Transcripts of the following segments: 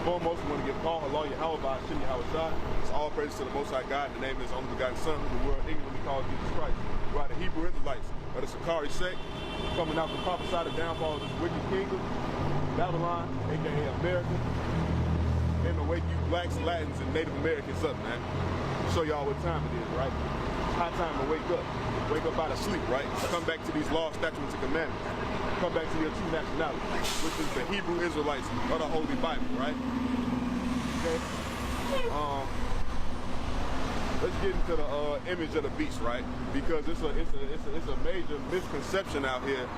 and foremost, we want to give Paul, Allah, Yahweh, Shini, Yahweh. It's all praise to the Most High God, in the name of His only begotten Son, who the world ignorantly calls Jesus Christ. We are the Hebrew Israelites of the Sakari sect, coming out to prophesy the downfall of this wicked kingdom, Babylon, aka America, and to wake you blacks, Latins, and Native Americans up, man. Show y'all what time it is, right? It's high time to wake up. Wake up out of sleep, right? Come back to these laws, statutes, and commandments. Come back to your true nationality, which is the Hebrew Israelites of the Holy Bible, right? Okay. Let's get into the image of the beast, right? Because it's a major misconception out here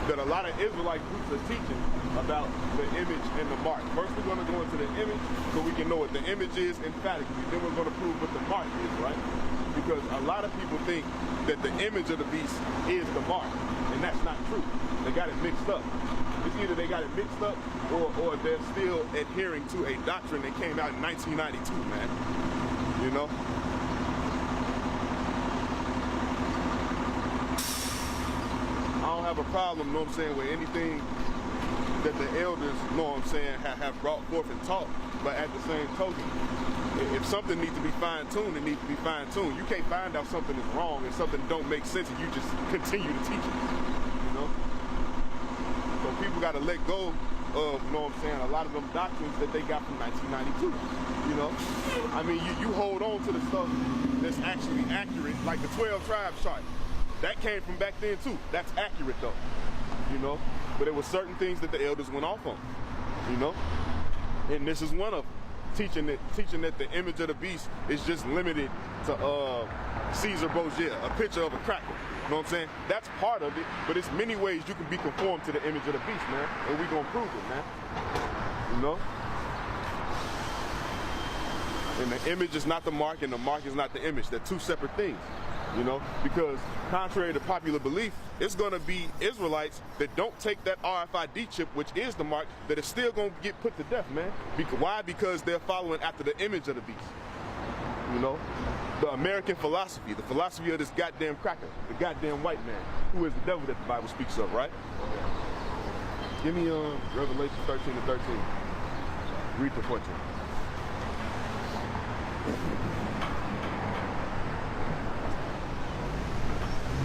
that a lot of Israelite groups are teaching about the image and the mark. First, we're going to go into the image so we can know what the image is emphatically. Then we're going to prove what the mark is, right? Because a lot of people think that the image of the beast is the mark, and that's not true. They got it mixed up. It's either they got it mixed up or they're still adhering to a doctrine that came out in 1992, man. You know? I don't have a problem, you know what I'm saying, with anything that the elders, you know what I'm saying, have brought forth and taught. But at the same token, if something needs to be fine-tuned, it needs to be fine-tuned. You can't find out something is wrong and something don't make sense and you just continue to teach it, you know? So people got to let go of, you know what I'm saying, a lot of them doctrines that they got from 1992, you know? I mean, you hold on to the stuff that's actually accurate, like the 12 tribes chart. That came from back then too. That's accurate though, you know? But there were certain things that the elders went off on, you know? And this is one of them. Teaching that the image of the beast is just limited to Caesar Borgia, a picture of a cracker. You know what I'm saying? That's part of it, but it's many ways you can be conformed to the image of the beast, man. And we gonna prove it, man. You know? And the image is not the mark, and the mark is not the image. They're two separate things. You know, because contrary to popular belief, it's going to be Israelites that don't take that RFID chip, which is the mark, that is still going to get put to death, man. Why? Because they're following after the image of the beast. You know, the American philosophy, the philosophy of this goddamn cracker, the goddamn white man, who is the devil that the Bible speaks of, right? Give me Revelation 13 to 13. Read to 14.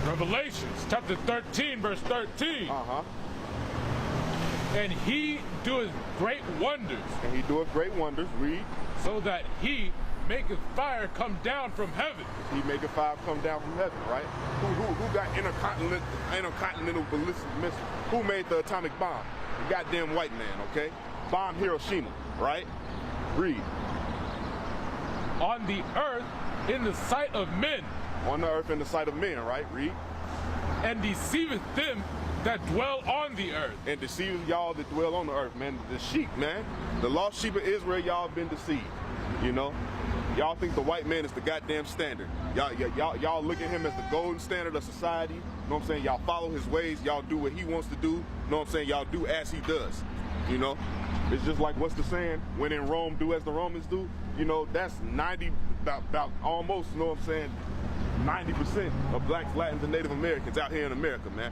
Revelations chapter 13, verse 13. And he doeth great wonders. And he doeth great wonders. Read. So that he maketh fire come down from heaven. He maketh fire come down from heaven, right? Who got intercontinental ballistic missiles? Who made the atomic bomb? The goddamn white man, okay? Bomb Hiroshima, right? Read. On the earth in the sight of men. On the earth in the sight of men, right? Read. And deceiveth them that dwell on the earth. And deceiveth y'all that dwell on the earth, man. The sheep, man. The lost sheep of Israel, y'all been deceived. You know? Y'all think the white man is the goddamn standard. Y'all look at him as the golden standard of society. You know what I'm saying? Y'all follow his ways. Y'all do what he wants to do. You know what I'm saying? Y'all do as he does. You know? It's just like, what's the saying? When in Rome, do as the Romans do. You know, that's about almost, you know what I'm saying, 90% of blacks, Latins, and Native Americans out here in America, man.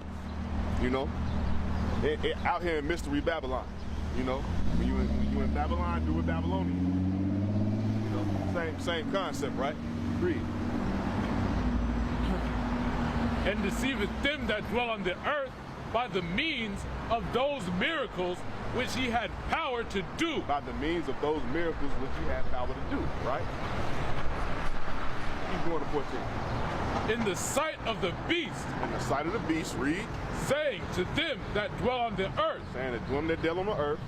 You know? Out here in Mystery Babylon. You know? When you in Babylon, do it Babylonian. You know? Same concept, right? Read. And deceiveth them that dwell on the earth by the means of those miracles which he had power to do. By the means of those miracles which he had power to do, right? Keep going to 14. In the sight of the beast. In the sight of the beast, read. Saying to them that dwell on the earth. Saying to them that dwell on the earth.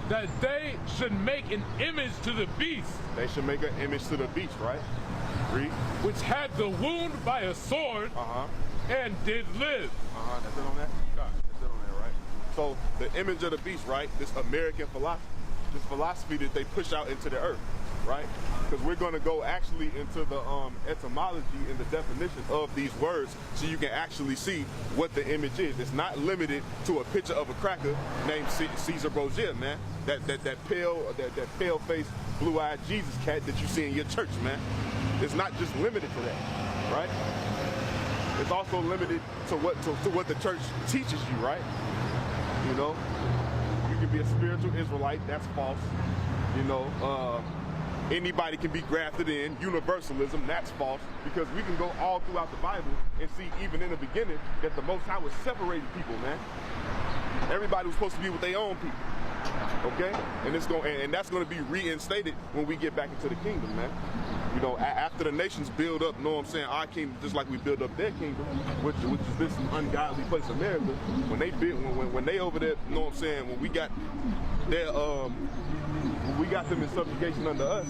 That they should make an image to the beast. They should make an image to the beast, right? Read. Which had the wound by a sword. And did live. That's it on that? God, that's it on that, right? So the image of the beast, right? This American philosophy, this philosophy that they push out into the earth, right? Because we're going to go actually into the etymology and the definition of these words so you can actually see what the image is. It's not limited to a picture of a cracker named Caesar Borgia, man. That pale-faced, blue-eyed Jesus cat that you see in your church, man. It's not just limited to that, right? It's also limited to what the church teaches you, right? You know, you can be a spiritual Israelite. That's false. You know, anybody can be grafted in. Universalism, that's false, because we can go all throughout the Bible and see, even in the beginning, that the Most High was separating people, man. Everybody was supposed to be with their own people. Okay, and that's going to be reinstated when we get back into the kingdom, man. You know, after the nations build up, know what I'm saying, our kingdom, just like we build up their kingdom, which is this ungodly place, America. When they build, when they over there, know what I'm saying, when we got their when we got them in subjugation under us,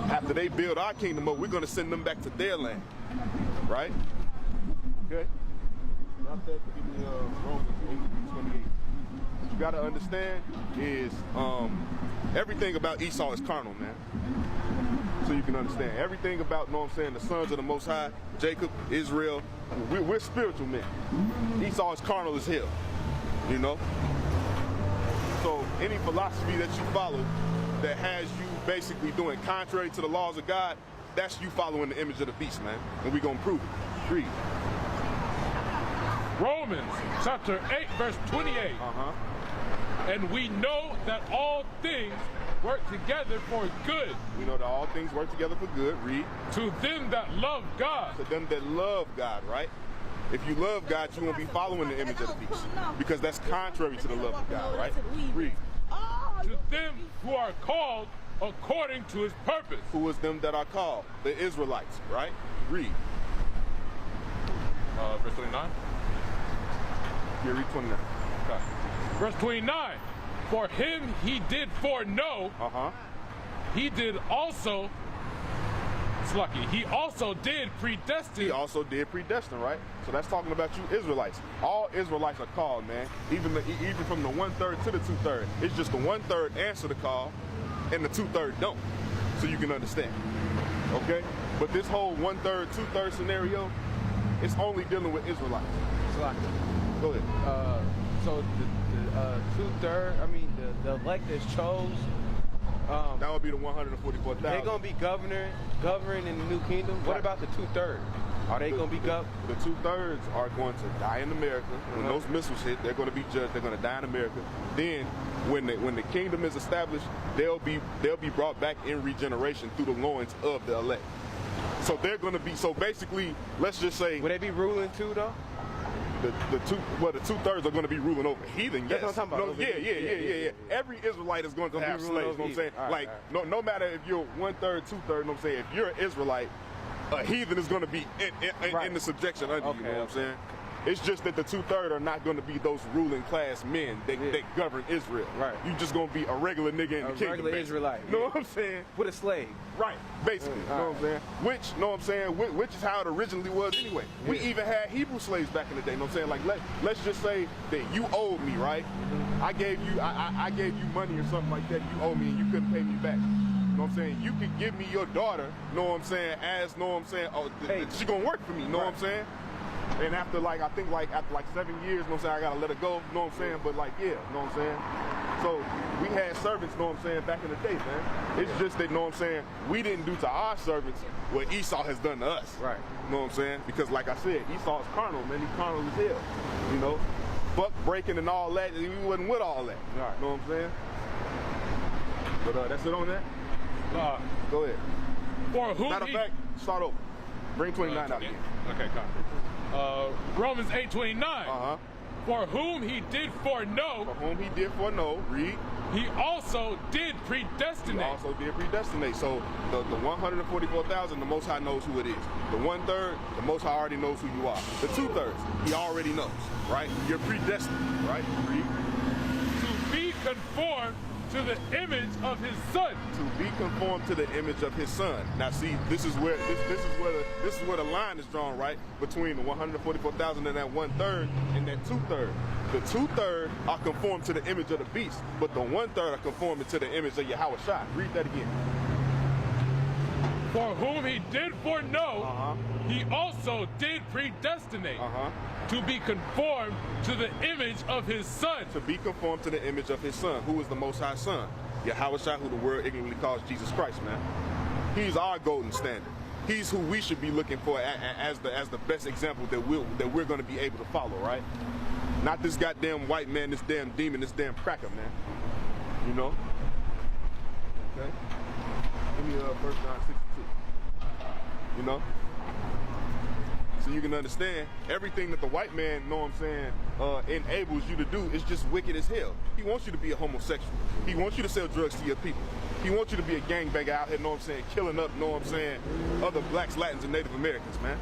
after they build our kingdom up, we're going to send them back to their land, right? Okay. Not that to give me Romans 8:28. What you got to understand is everything about Esau is carnal, man. So you can understand everything about, know what I'm saying, the sons of the Most High, Jacob, Israel. We're spiritual men. Esau is carnal as hell, you know. So any philosophy that you follow that has you basically doing contrary to the laws of God, that's you following the image of the beast, man. And we're gonna prove it. Read. Romans chapter 8, verse 28. And we know that all things work together for good. We know that all things work together for good. Read. To them that love God. To them that love God, right? If you love God, you won't be following the image of the beast, because that's contrary to the love of God, right? Read. To them who are called according to his purpose. Who is them that are called? The Israelites, right? Read. Verse 29. Yeah, read 29. Okay. Verse 29. For him he did foreknow. He did also. It's lucky. He also did predestine. He also did predestine, right? So that's talking about you Israelites. All Israelites are called, man. Even from the 1/3 to the 2/3. It's just the 1/3 answer the call, and the 2/3 don't. So you can understand, okay? But this whole 1/3, 2/3 scenario, it's only dealing with Israelites. It's lucky. Go ahead. So the 2/3, I mean the elect is chose. That would be the 144,000. They're gonna be governing in the new kingdom. What about the 2/3? Are they gonna be governed? The 2/3 are going to die in America. When those missiles hit, they're going to be judged. They're going to die in America. Then, when the kingdom is established, they'll be brought back in regeneration through the loins of the elect. So they're going to be. So basically, let's just say. Would they be ruling too, though? The 2/3 are going to be ruling over heathen. Yes. That's what I'm talking about. Yeah. Every Israelite is going to have slaves. You know what I'm saying? Right. No matter if you're 1/3, 2/3. You know what I'm saying? If you're an Israelite, a heathen is going to be in the subjection under you. You know what I'm saying? It's just that the 2/3 are not going to be those ruling class men that govern Israel. Right. You just going to be a regular nigga in the kingdom. A regular Israelite. You know what I'm saying? With a slave. Right. Basically. You know what I'm saying? Which, you know what I'm saying? Which is how it originally was anyway. We even had Hebrew slaves back in the day. You know what I'm saying? Like let's just say that you owed me, right? I gave you money or something like that. You owe me and you couldn't pay me back. You know what I'm saying? You could give me your daughter, know what I'm saying, as, know what I'm saying, she gonna work for me, know what I'm saying? And after after 7 years, know what I'm saying, I gotta let her go, know what I'm saying? But know what I'm saying? So we had servants, know what I'm saying, back in the day, man. It's just that, know what I'm saying, we didn't do to our servants what Esau has done to us. Right. You know what I'm saying? Because like I said, Esau is carnal, man. He's carnal as hell. You know? Buck breaking and all that, he wasn't with all that. Right. You know what I'm saying? But that's it on that? Go ahead. For whom Matter of fact, start over. Bring 29 out again. Okay, copy. Romans 8:29. For whom he did foreknow. For whom he did foreknow. Read. He also did predestinate. He also did predestinate. So the 144,000, the Most High knows who it is. The 1/3, the Most High already knows who you are. The 2/3, he already knows, right? You're predestined, right? Read. To be conformed to the image of his son. To be conformed to the image of his son. Now see, this is where the line is drawn, right? Between the 144,000 and that 1/3 and that 2/3. The 2/3 are conformed to the image of the beast, but the 1/3 are conforming to the image of Yahweh Shai. Read that again. For whom he did foreknow, he also did predestinate to be conformed to the image of his son. To be conformed to the image of his son. Who is the Most High Son? Yahweh Shai, who the world ignorantly calls Jesus Christ, man. He's our golden standard. He's who we should be looking for as the best example that we're going to be able to follow, right? Not this goddamn white man, this damn demon, this damn cracker, man. You know? Okay? Give me 1 John 6:2. You know? So you can understand everything that the white man, you know what I'm saying, enables you to do is just wicked as hell. He wants you to be a homosexual. He wants you to sell drugs to your people. He wants you to be a gangbanger out here, you know what I'm saying, killing up, you know what I'm saying, other blacks, Latins, and Native Americans, man.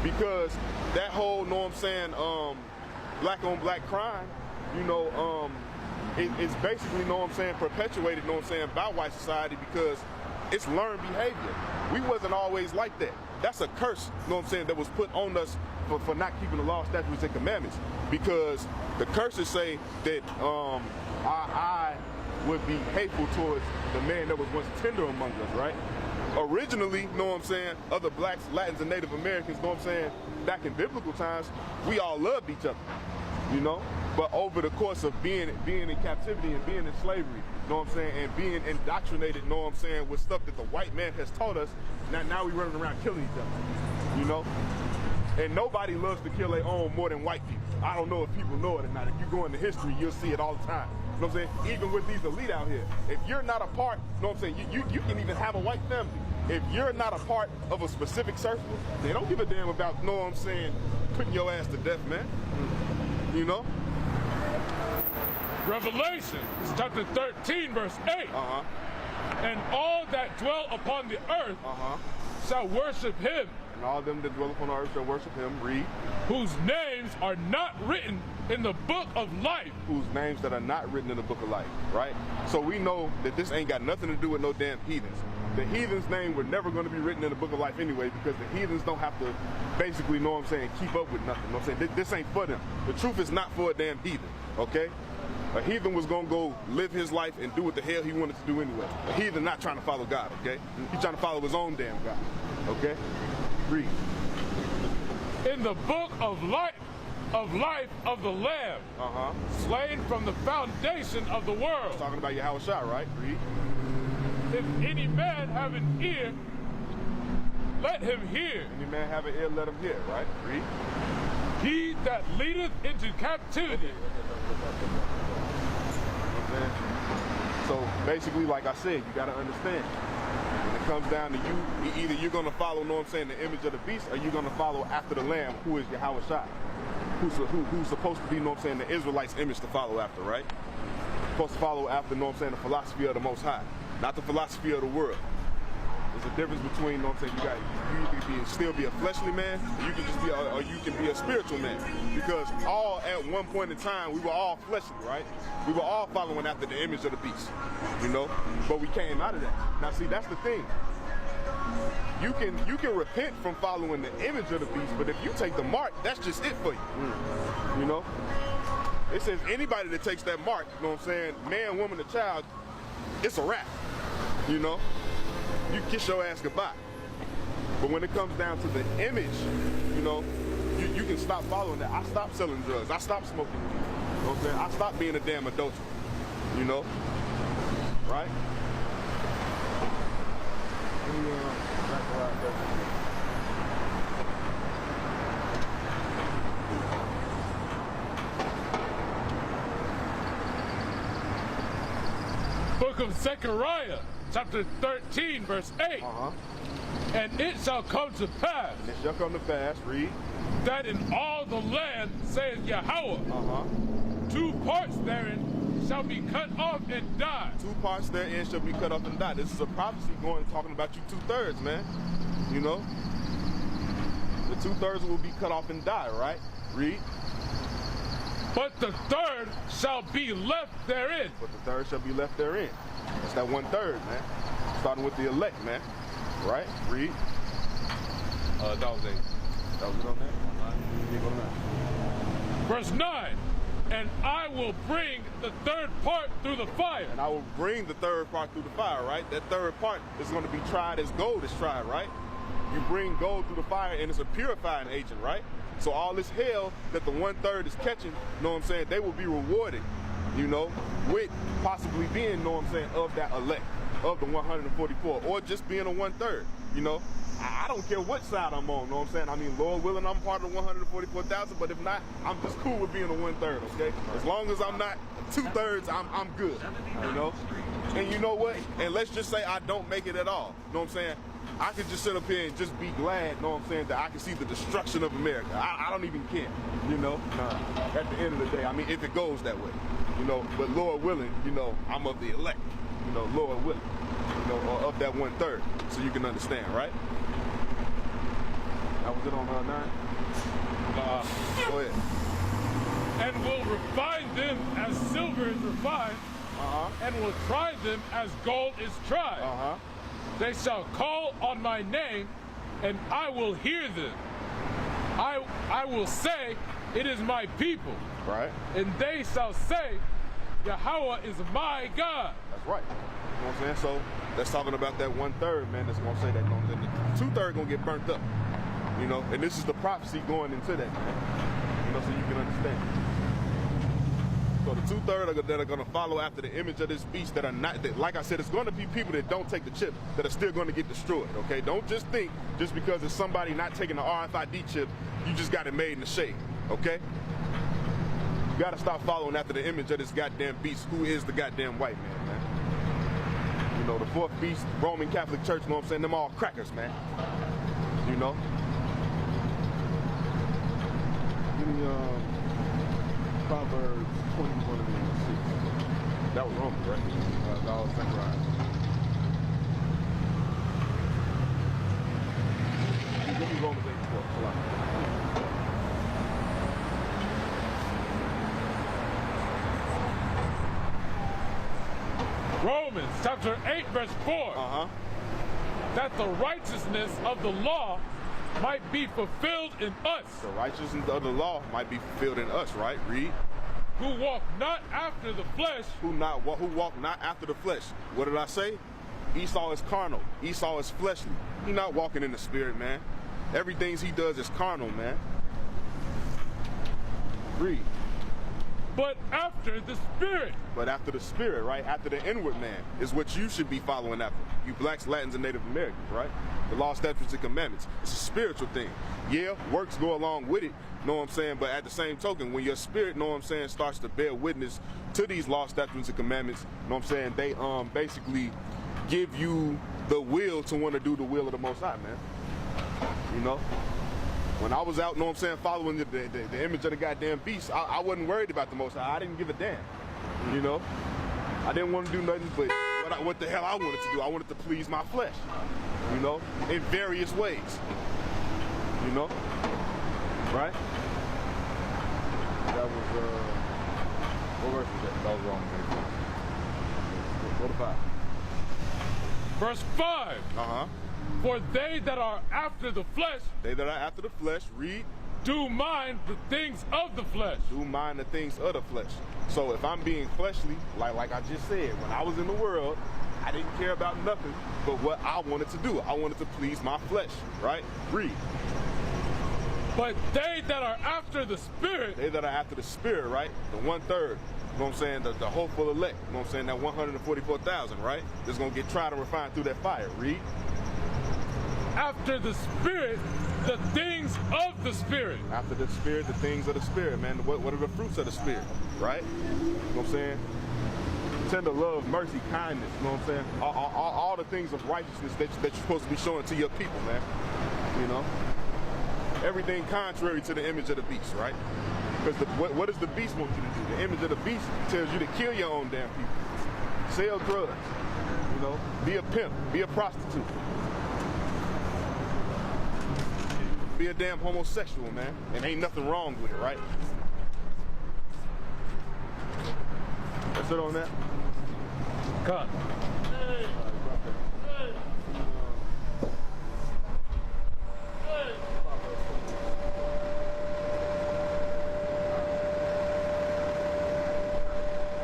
Because that whole, you know what I'm saying, black on black crime, you know, it's basically, you know what I'm saying, perpetuated, you know what I'm saying, by white society because it's learned behavior. We wasn't always like that. That's a curse, you know what I'm saying, that was put on us for not keeping the law, statutes, and commandments. Because the curses say that our eye would be hateful towards the man that was once tender among us, right? Originally, you know what I'm saying, other blacks, Latins, and Native Americans, you know what I'm saying, back in biblical times, we all loved each other, you know? But over the course of being in captivity and being in slavery, you know what I'm saying, and being indoctrinated, you know what I'm saying, with stuff that the white man has taught us, now we running around killing each other, you know? And nobody loves to kill their own more than white people. I don't know if people know it or not. If you go into history, you'll see it all the time. You know what I'm saying? Even with these elite out here, if you're not a part, you know what I'm saying, you can even have a white family. If you're not a part of a specific circle, they don't give a damn about, you know what I'm saying, putting your ass to death, man. You know? Revelation, chapter 13, verse 8. And all that dwell upon the earth shall worship him. And all them that dwell upon the earth shall worship him. Read. Whose names are not written in the book of life. Whose names that are not written in the book of life, right? So we know that this ain't got nothing to do with no damn heathens. The heathens' name were never going to be written in the book of life anyway, because the heathens don't have to basically, know what I'm saying, keep up with nothing. You know what I'm saying? This ain't for them. The truth is not for a damn heathen, okay? A heathen was going to go live his life and do what the hell he wanted to do anyway. A heathen not trying to follow God, okay? He's trying to follow his own damn God, okay? Read. In the book of life of the Lamb, slain from the foundation of the world. Talking about Yahushua, right? Read. If any man have an ear, let him hear. Any man have an ear, let him hear, right? Read. He that leadeth into captivity. So basically, like I said, you got to understand. When it comes down to you, either you're going to follow, know what I'm saying, the image of the beast, or you're going to follow after the Lamb, who is Yahushua. Who's supposed to be, know what I'm saying, the Israelites' image to follow after, right? Supposed to follow after, know what I'm saying, the philosophy of the Most High, not the philosophy of the world. There's a difference between, know what I'm saying, you can still be a fleshly man, or you can just be or you can be a spiritual man. Because all at one point in time, we were all fleshly, right? We were all following after the image of the beast, you know? But we came out of that. Now see, that's the thing. You can repent from following the image of the beast, but if you take the mark, that's just it for you. You know? It says anybody that takes that mark, you know what I'm saying, man, woman, or child, it's a wrap. You know? You kiss your ass goodbye. But when it comes down to the image, you know, you can stop following that. I stopped selling drugs. I stopped smoking weed. You know what I'm saying? I stopped being a damn adulterer. You know? Right? Book of Zechariah, chapter 13, verse 8. And it shall come to pass. And it shall come to pass, read. That in all the land, saith Yahweh, 2 parts therein shall be cut off and die. 2 parts therein shall be cut off and die. This is a prophecy talking about you 2/3, man. You know? The 2/3 will be cut off and die, right? Read. But the 1/3 shall be left therein. But the 1/3 shall be left therein. That's that 1/3, man. Starting with the elect, man. Right? Read. That was it. That was it on that? Verse 9. And I will bring the 3rd part through the fire. And I will bring the 3rd part through the fire, right? That 3rd part is going to be tried as gold is tried, right? You bring gold through the fire and it's a purifying agent, right? So all this hell that the 1/3 is catching, you know what I'm saying, they will be rewarded, you know, with possibly being, you know what I'm saying, of that elect, of the 144, or just being a 1/3, you know. I don't care what side I'm on, you know what I'm saying? I mean, Lord willing, I'm part of the 144,000, but if not, I'm just cool with being a 1/3, okay? As long as I'm not 2/3, I'm good, you know? And you know what? And let's just say I don't make it at all, you know what I'm saying? I could just sit up here and just be glad, you know what I'm saying, that I can see the destruction of America. I don't even care, you know? At the end of the day, I mean, if it goes that way, you know, but Lord willing, you know, I'm of the elect, you know, Lord willing, you know, or of that 1/3, so you can understand, right? That was it on 9? Go ahead. And will refine them as silver is refined, and will try them as gold is tried. They shall call on my name, and I will hear them. I will say, it is my people. Right. And they shall say, Yahweh is my God. That's right. You know what I'm saying? So that's talking about that 1/3, man, that's gonna say that. The 2/3 gonna get burnt up. You know, and this is the prophecy going into that, man. You know, so you can understand. So the 2/3 that are going to follow after the image of this beast that are not, that, like I said, it's going to be people that don't take the chip that are still going to get destroyed, okay? Don't just think just because it's somebody not taking the RFID chip, you just got it made in the shade, okay? You got to stop following after the image of this goddamn beast who is the goddamn white man. You know, the fourth beast, Roman Catholic Church, you know what I'm saying? Them all crackers, man. You know? Give me, Proverbs 21:6. That was Romans, right? That was Zechariah. Give me Romans 8:4. Romans chapter 8, verse 4. That the righteousness of the law might be fulfilled in us. The righteousness of the law might be fulfilled in us, right? Read. Who walk not after the flesh. Who walk not after the flesh. What did I say? Esau is carnal. Esau is fleshly. He's not walking in the spirit, man. Everything he does is carnal, man. Read. But after the spirit. But after the spirit, right? After the inward man is what you should be following after. You blacks, Latins, and Native Americans, right? The law, statutes, and commandments. It's a spiritual thing. Yeah, works go along with it, know what I'm saying? But at the same token, when your spirit, know what I'm saying, starts to bear witness to these law, statutes, and commandments, know what I'm saying? They basically give you the will to want to do the will of the Most High, man. You know? When I was out, know what I'm saying, following the image of the goddamn beast, I wasn't worried about the Most High. I didn't give a damn, you know? I didn't want to do nothing but what the hell I wanted to do. I wanted to please my flesh, you know, in various ways, you know? Right? That was, what verse was that? That was wrong. Go to 5. Verse 5. For they that are after the flesh. They that are after the flesh, read. Do mind the things of the flesh. Do mind the things of the flesh. So if I'm being fleshly, like I just said, when I was in the world, I didn't care about nothing but what I wanted to do. I wanted to please my flesh, right? Read. But they that are after the spirit. They that are after the spirit, right? The 1/3. You know what I'm saying? The hopeful elect. You know what I'm saying? That 144,000, right? That's going to get tried and refined through that fire. Read. After the spirit, the things of the spirit. After the spirit, the things of the spirit, man. What are the fruits of the spirit, right? You know what I'm saying? Tender love, mercy, kindness, you know what I'm saying? All the things of righteousness that you're supposed to be showing to your people, man. You know? Everything contrary to the image of the beast, right? Because what does the beast want you to do? The image of the beast tells you to kill your own damn people. Sell drugs, you know? Be a pimp, be a prostitute. Be a damn homosexual, man. And ain't nothing wrong with it, right? That's it on that? Cut. Hey. Hey. Hey.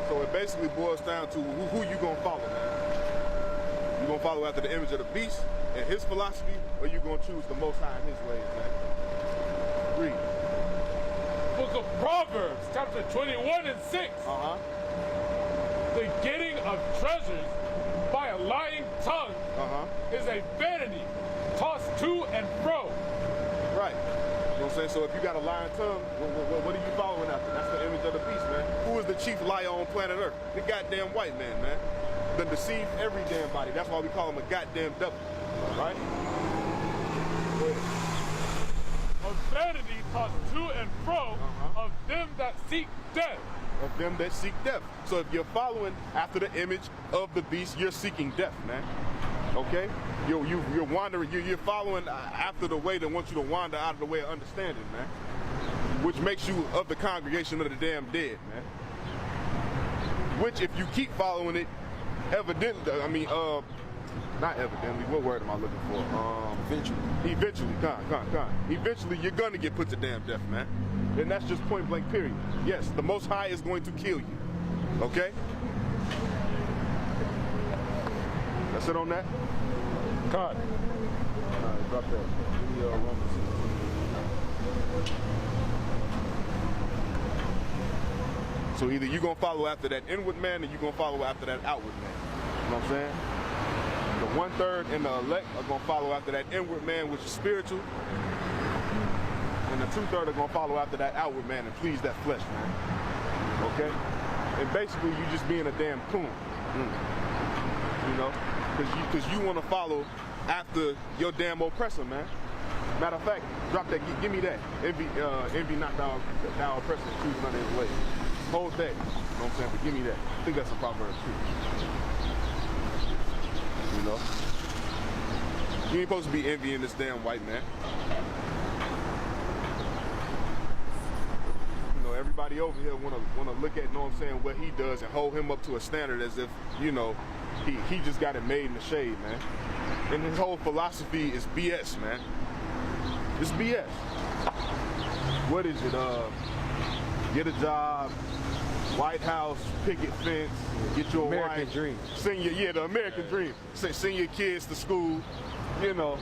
So it basically boils down to who you gonna follow, man. You gonna follow after the image of the beast and his philosophy, or you gonna choose the Most High in his ways, man? Read. Book of Proverbs, chapter 21:6. The getting of treasures by a lying tongue is a vanity tossed to and fro. Right. You know what I'm what I'm saying? So if you got a lying tongue, what are you following after? That's the image of the beast, man. Who is the chief liar on planet Earth? The goddamn white man, man. That deceives every damn body. That's why we call him a goddamn devil, right? Go ahead. Of vanity tossed to and fro, of them that seek death. Of them that seek death. So if you're following after the image of the beast, you're seeking death, man. Okay? You're wandering, you're following after the way that wants you to wander out of the way of understanding, man. Which makes you of the congregation of the damn dead, man. Which if you keep following it, evidently, I mean, not evidently, what word am I looking for? Eventually, eventually you're gonna get put to damn death, man. And that's just point blank period. Yes, the Most High is going to kill you, okay? That's it on that? God. Alright, drop that. Give me Romans 16. So either you're gonna follow after that inward man or you're gonna follow after that outward man. You know what I'm saying? The 1/3 and the elect are gonna follow after that inward man, which is spiritual. And the 2/3 are gonna follow after that outward man and please that flesh, man. Okay? And basically you just being a damn coon. You know? Because you want to follow after your damn oppressor, man. Matter of fact, drop that, give me that. Envy not thou oppressor, choose none of his ways. Hold that. You know what I'm saying? But give me that. I think that's a Proverbs too. You know? You ain't supposed to be envying this damn white man. You know, everybody over here wanna look at, you know what I'm saying, what he does and hold him up to a standard as if, you know, he just got it made in the shade, man. And his whole philosophy is BS, man. It's BS. What is it? Get a job, White House, picket fence, get your American wife, dream. Send your, the American dream. Send your kids to school, you know,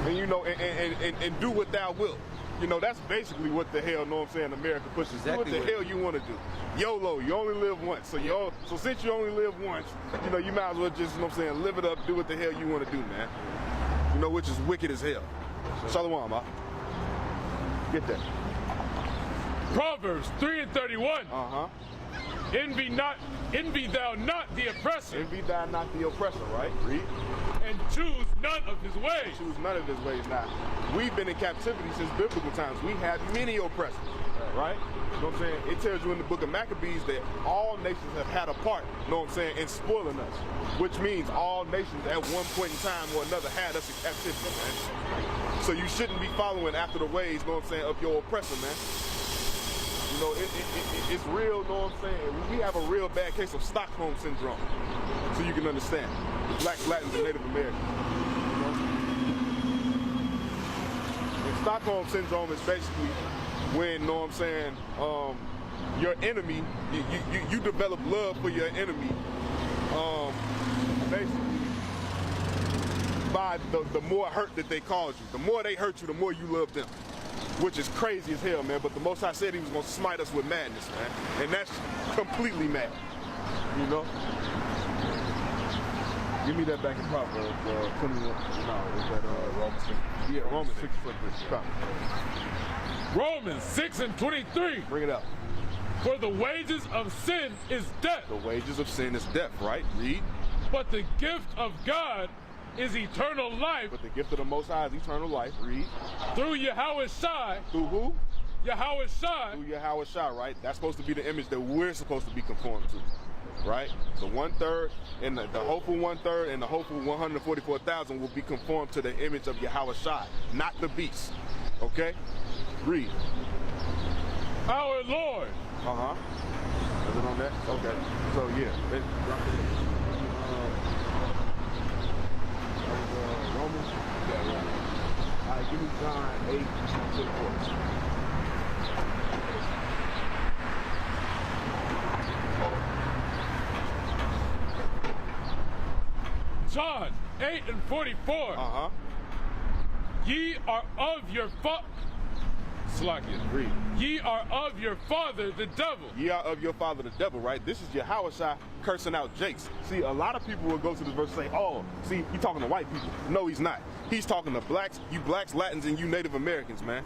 and you know, and do what thou wilt. You know, that's basically what the hell, know what I'm saying, America pushes. Exactly. Do what the hell you want to do. YOLO, you only live once. So so since you only live once, you know, you might as well just, you know what I'm saying, live it up, do what the hell you want to do, man. You know, which is wicked as hell. Shalom, ma. Get that. Proverbs 3:31. Envy thou not the oppressor. Envy thou not the oppressor, right? Read. And choose none of his ways. Choose none of his ways. Now, we've been in captivity since biblical times. We had many oppressors, right? You know what I'm saying? It tells you in the book of Maccabees that all nations have had a part, you know what I'm saying, in spoiling us. Which means all nations at one point in time or another had us in captivity, man. So you shouldn't be following after the ways, you know what I'm saying, of your oppressor, man. You know, it's real, you know what I'm saying? We have a real bad case of Stockholm syndrome, so you can understand. The Blacks, Latins, and Native Americans. You know? And Stockholm syndrome is basically when, you know what I'm saying, your enemy, you develop love for your enemy, basically by the more hurt that they cause you. The more they hurt you, the more you love them. Which is crazy as hell, man. But the Most High said he was going to smite us with madness, man. And that's completely mad, you know? Give me that back in Proverbs 21. No, is that Romans 6? Yeah, Romans 6:23. Romans 6:23. Bring it up. For the wages of sin is death. The wages of sin is death, right? Read. But the gift of God is eternal life. But the gift of the Most High is eternal life. Read. Through Yahweh Shai. Through who? Yahweh Shai. Through Yahweh Shai, right? That's supposed to be the image that we're supposed to be conformed to, right? The 1/3 and the hopeful 1/3 and the hopeful 144,000 will be conformed to the image of Yahweh Shai, not the beast. Okay? Read. Our Lord. Is it on that? Okay. So yeah, drop it in. Romans? Yeah, Romans. All right, give me John 8:24. John 8:44. Ye are of your Read. Ye are of your father the devil. Ye are of your father the devil, right? This is Yahweh Shai cursing out Jakes. See, a lot of people will go to this verse and say, oh, see, he's talking to white people. No, he's not. He's talking to blacks, you blacks, Latins, and you Native Americans, man.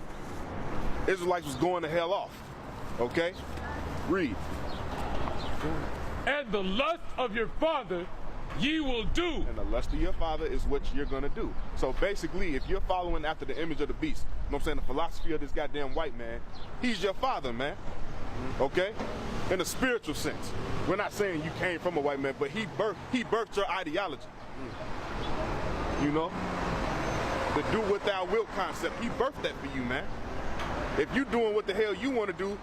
Israelites was going the hell off. Okay? Read. And the lust of your father ye will do. And the lust of your father is what you're gonna do. So basically, if you're following after the image of the beast, you know what I'm saying, the philosophy of this goddamn white man, he's your father, man. Okay? In a spiritual sense. We're not saying you came from a white man, but he birthed your ideology. You know? The do what thou wilt concept. He birthed that for you, man. If you doing what the hell you want to do,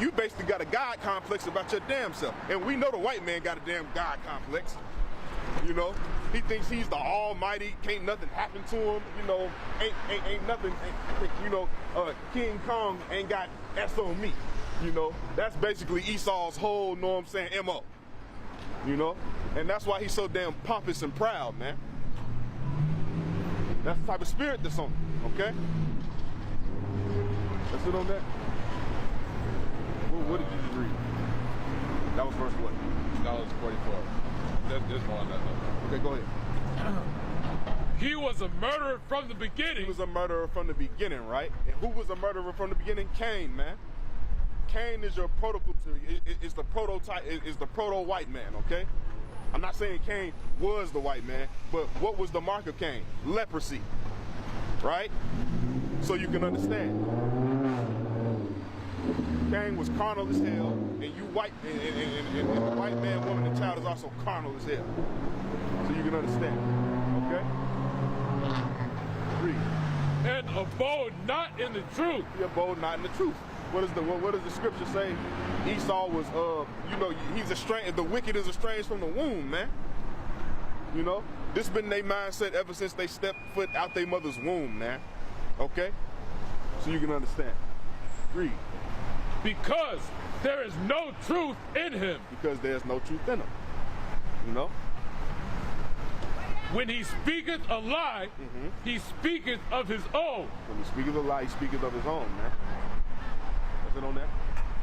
you basically got a God complex about your damn self. And we know the white man got a damn God complex. You know, he thinks he's the almighty, can't nothing happen to him, you know, ain't nothing, you know, King Kong ain't got S on me, you know. That's basically Esau's whole, know what I'm saying, MO, you know. And that's why he's so damn pompous and proud, man. That's the type of spirit that's on him, okay? That's it on that. What did you just read? That was verse what? That was 44. There's more on that though. Okay, go ahead. He was a murderer from the beginning. He was a murderer from the beginning, right? And who was a murderer from the beginning? Cain, man. Cain is your prototype. It's the prototype. It's the proto-white man, okay? I'm not saying Cain was the white man, but what was the mark of Cain? Leprosy, right? So you can understand. Cain was carnal as hell, and you white, and the white man, woman, and child is also carnal as hell. So you can understand, okay? Read. And abode not in the truth. He abode not in the truth. What does the scripture say? Esau was, you know, he's estranged. The wicked is estranged from the womb, man. You know, this been their mindset ever since they stepped foot out their mother's womb, man. Okay, so you can understand. Read. Because there is no truth in him. Because there's no truth in him. You know? When he speaketh a lie, he speaketh of his own. When he speaketh a lie, he speaketh of his own, man. Is it on that?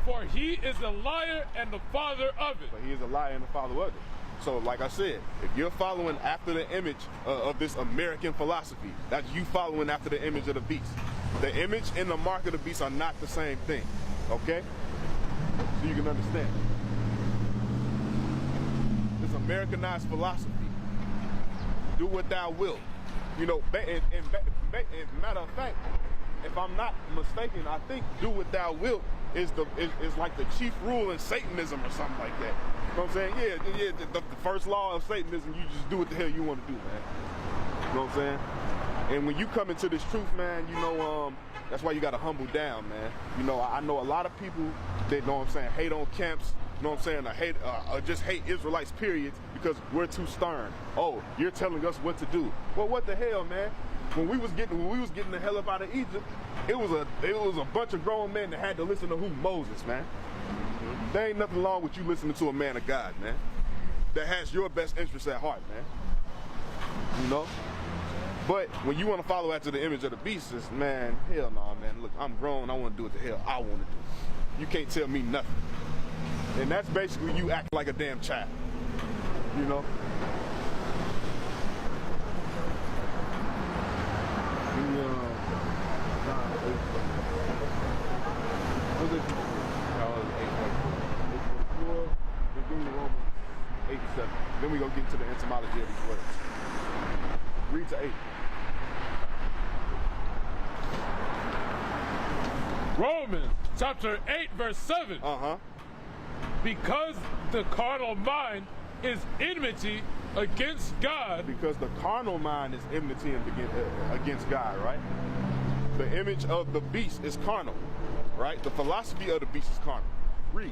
For he is a liar and the father of it. But he is a liar and the father of it. So, like I said, if you're following after the image of this American philosophy, that's you following after the image of the beast. The image and the mark of the beast are not the same thing. Okay? So you can understand. This Americanized philosophy. Do what thou wilt. You know, and matter of fact, if I'm not mistaken, I think do what thou wilt is like the chief rule in Satanism or something like that. You know what I'm saying? Yeah, the first law of Satanism, you just do what the hell you want to do, man. You know what I'm saying? And when you come into this truth, man, you know, that's why you got to humble down, man. You know, I know a lot of people that, know what I'm saying, hate on camps, you know what I'm saying, or just hate Israelites, period, because we're too stern. Oh, you're telling us what to do. Well, what the hell, man? When we was getting the hell up out of Egypt, it was a bunch of grown men that had to listen to who? Moses, man. There ain't nothing wrong with you listening to a man of God, man, that has your best interests at heart, man. You know? But when you want to follow after the image of the beast, it's, man, hell no, man. Look, I'm grown. I want to do what the hell I want to do. You can't tell me nothing. And that's basically you acting like a damn child. You know? Then we gonna get into the etymology of these words. Read to 8. Romans chapter 8 verse 7. Because the carnal mind is enmity against God. Because the carnal mind is enmity against God, right? The image of the beast is carnal, right? The philosophy of the beast is carnal. Read.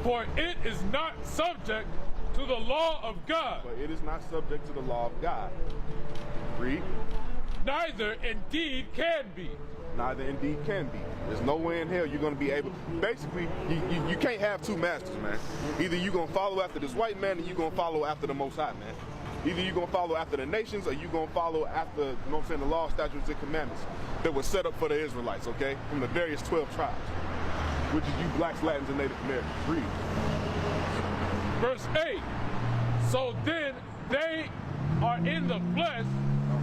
For it is not subject to the law of God. But it is not subject to the law of God. Read. Neither indeed can be. Neither indeed can be. There's no way in hell you're going to be able. Basically, you can't have two masters, man. Either you're going to follow after this white man or you're going to follow after the Most High, man. Either you're going to follow after the nations or you're going to follow after, you know what I'm saying, the law, statutes, and commandments that were set up for the Israelites, okay? From the various 12 tribes, which is you blacks, Latins, and Native Americans. Read. Verse 8. So then they are in the flesh,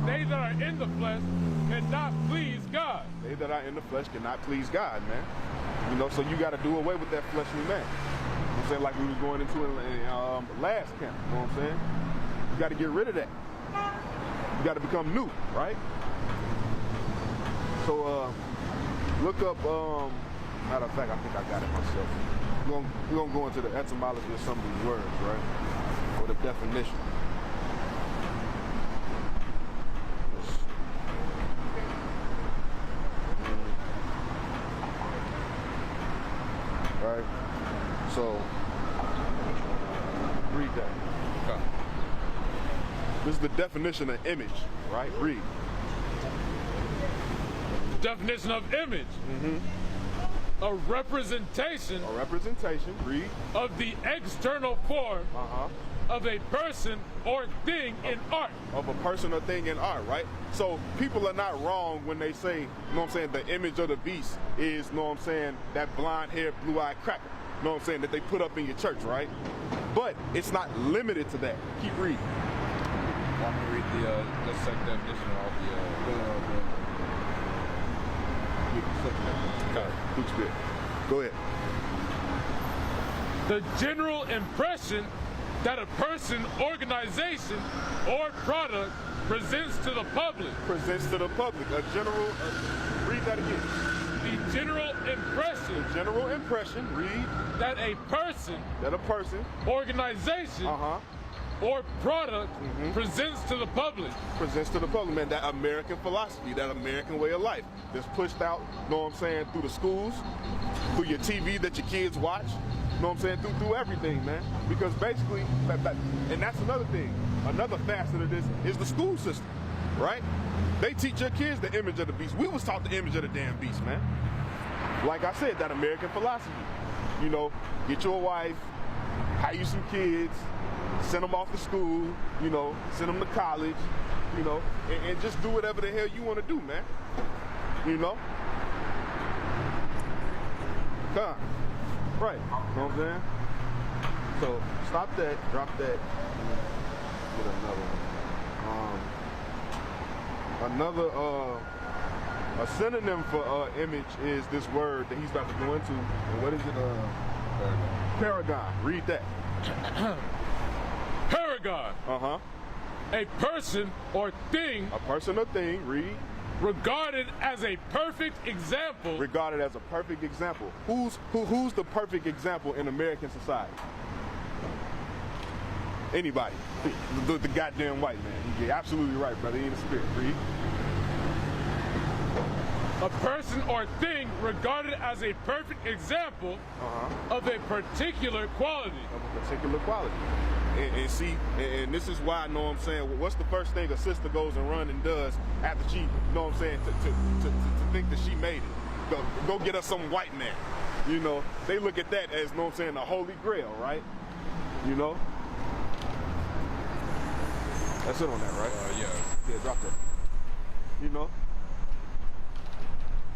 they that are in the flesh cannot please God. They that are in the flesh cannot please God, man. You know, so you got to do away with that fleshly man. You know what I'm saying? Like we was going into in last camp, you know what I'm saying? You got to get rid of that. You got to become new, right? So look up, matter of fact, I think I got it myself. We're gonna go into the etymology of some of these words, right? Or the definition. Right? So, read that. Okay. This is the definition of image, right? Read. Definition of image. A representation. A representation, read. Of the external form of a person or thing in art. Of a person or thing in art, right? So people are not wrong when they say, you know what I'm saying, the image of the beast is, you know what I'm saying, that blonde-haired, blue-eyed cracker. You know what I'm saying, that they put up in your church, right? But it's not limited to that. Keep reading. I'm gonna read the second definition of Luke Spirit. Go ahead. The general impression that a person, organization, or product presents to the public. Presents to the public. A general, read that again. The general impression. The general impression, read. That a person. That a person. Organization. Or product presents to the public. Presents to the public, man. That American philosophy, that American way of life that's pushed out, you know what I'm saying, through the schools, through your TV that your kids watch, you know what I'm saying, through everything, man. Because basically, and that's another thing, another facet of this is the school system, right? They teach your kids the image of the beast. We was taught the image of the damn beast, man. Like I said, that American philosophy. You know, get you a wife, hire you some kids, send them off to school, you know, send them to college, you know, and just do whatever the hell you want to do, man. You know? Come on. Right. You know what I'm saying? So, stop that, drop that, get another one. A synonym for image is this word that he's about to go into. And what is it? Paragon. Read that. Paragon. A person or thing. A person or thing, read. Regarded as a perfect example. Regarded as a perfect example. Who's the perfect example in American society? Anybody. The goddamn white man. You're absolutely right, brother. He in the spirit. Read. A person or thing regarded as a perfect example of a particular quality. Of a particular quality. And see, and this is why, you know what I'm saying, what's the first thing a sister goes and run and does after she, you know what I'm saying, to think that she made it? Go get us some white man. You know, they look at that as, you know what I'm saying, the holy grail, right? You know? That's it on that, right? Yeah, drop that. You know?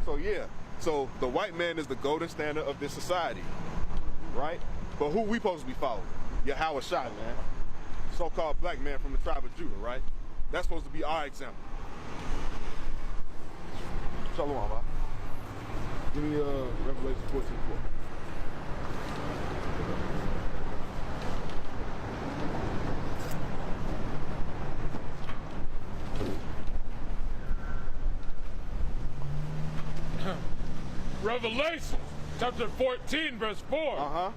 So yeah, so the white man is the golden standard of this society, right? But who we supposed to be following? Yahweh Shai, man. So-called black man from the tribe of Judah, right? That's supposed to be our example. Shalom, Bob. Give me Revelation 14:4. Revelation chapter 14, verse 4.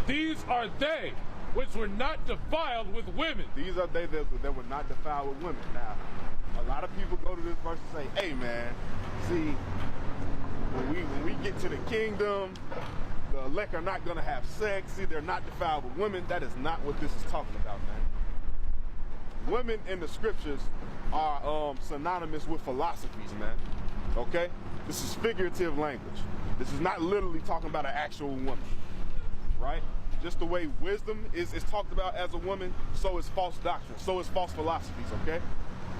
These are they which were not defiled with women. These are they that were not defiled with women. Now, a lot of people go to this verse and say, hey man, see, when we get to the kingdom, the elect are not gonna have sex. See, they're not defiled with women. That is not what this is talking about, man. Women in the scriptures are synonymous with philosophies, man. Okay? This is figurative language. This is not literally talking about an actual woman, right? Just the way wisdom is talked about as a woman, so is false doctrine, so is false philosophies, okay?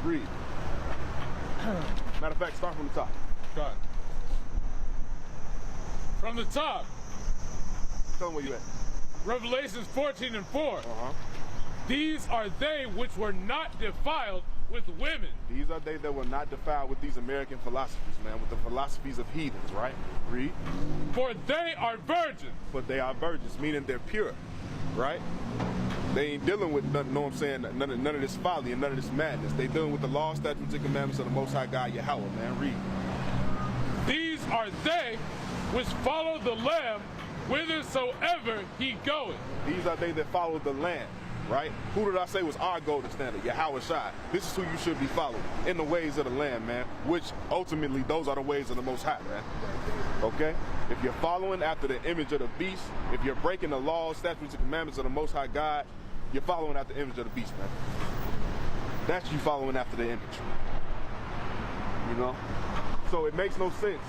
Read. Matter of fact, start from the top. God. From the top. Tell them where you at. Revelations 14 and 4. These are they which were not defiled with women. These are they that were not defiled with these American philosophies, man, with the philosophies of heathens, right? Read. For they are virgins. But they are virgins, meaning they're pure, right? They ain't dealing with nothing, know what I'm saying, none of this folly and none of this madness. They dealing with the law, statutes, and commandments of the Most High God, Yahweh, man. Read. These are they which follow the Lamb whithersoever he goeth. These are they that follow the Lamb, right? Who did I say was our golden standard? Yahweh Shai. This is who you should be following, in the ways of the Lamb, man, which ultimately those are the ways of the Most High, man. Okay? If you're following after the image of the beast, if you're breaking the laws, statutes, and commandments of the Most High God, you're following after the image of the beast, man. That's you following after the image. You know? So it makes no sense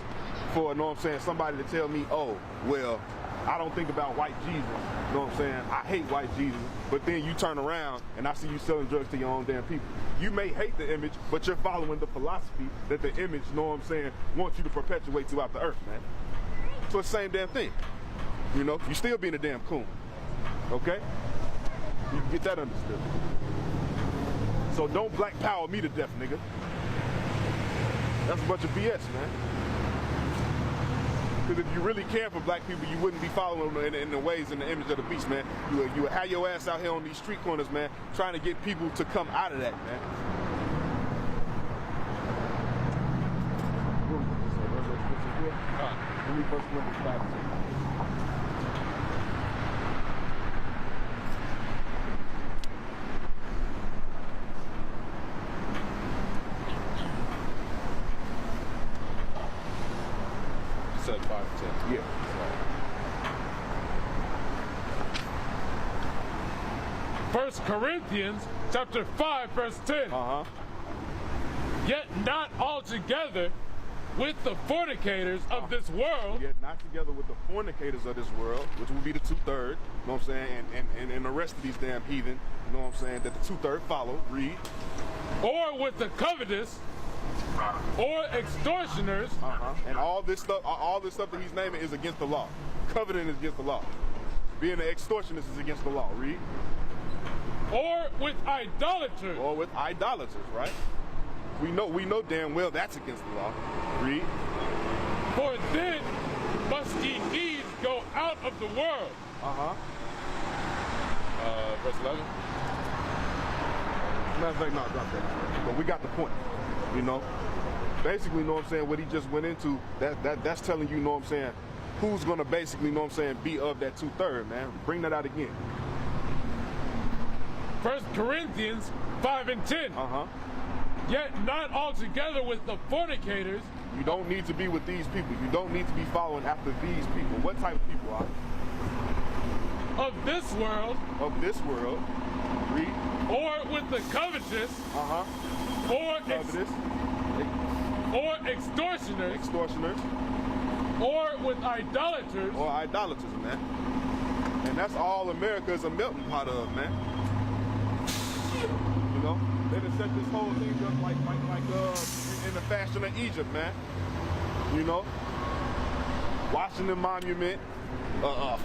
for, you know what I'm saying, somebody to tell me, oh, well, I don't think about white Jesus, you know what I'm saying? I hate white Jesus, but then you turn around and I see you selling drugs to your own damn people. You may hate the image, but you're following the philosophy that the image, you know what I'm saying, wants you to perpetuate throughout the earth, man. So it's the same damn thing. You know, you still being a damn coon, okay? You can get that understood. So don't black power me to death, nigga. That's a bunch of BS, man. Because if you really care for black people, you wouldn't be following them in the ways and the image of the beast, man. You would have your ass out here on these street corners, man, trying to get people to come out of that, man. Said 5 and 10. Yeah. First Corinthians chapter 5, verse 10. Yet not altogether with the fornicators of this world. Yet not together with the fornicators of this world, which will be the 2/3, you know what I'm saying, and the rest of these damn heathen, you know what I'm saying, that the 2/3 follow, read. Or with the covetous, or extortioners. And all this stuff that he's naming is against the law. Coveting is against the law. Being an extortionist is against the law, read. Or with idolaters. Or with idolaters, right? We know damn well that's against the law. Read. For then must ye needs go out of the world. Verse 11. Matter of fact, no, drop that. But we got the point, you know? Basically, you know what I'm saying, what he just went into, that's telling you, you know what I'm saying, who's gonna basically, you know what I'm saying, be of that 2/3, man. Bring that out again. 1 Corinthians 5 and 10. Yet not altogether with the fornicators. You don't need to be with these people. You don't need to be following after these people. What type of people are they? Of this world. Of this world. Read. Or with the covetous. Or extortioners. Extortioners. Or with idolaters. Or idolaters, man. And that's all America is a melting pot of, man. You know? They done set this whole thing up like in the fashion of Egypt, man. You know? Washington Monument,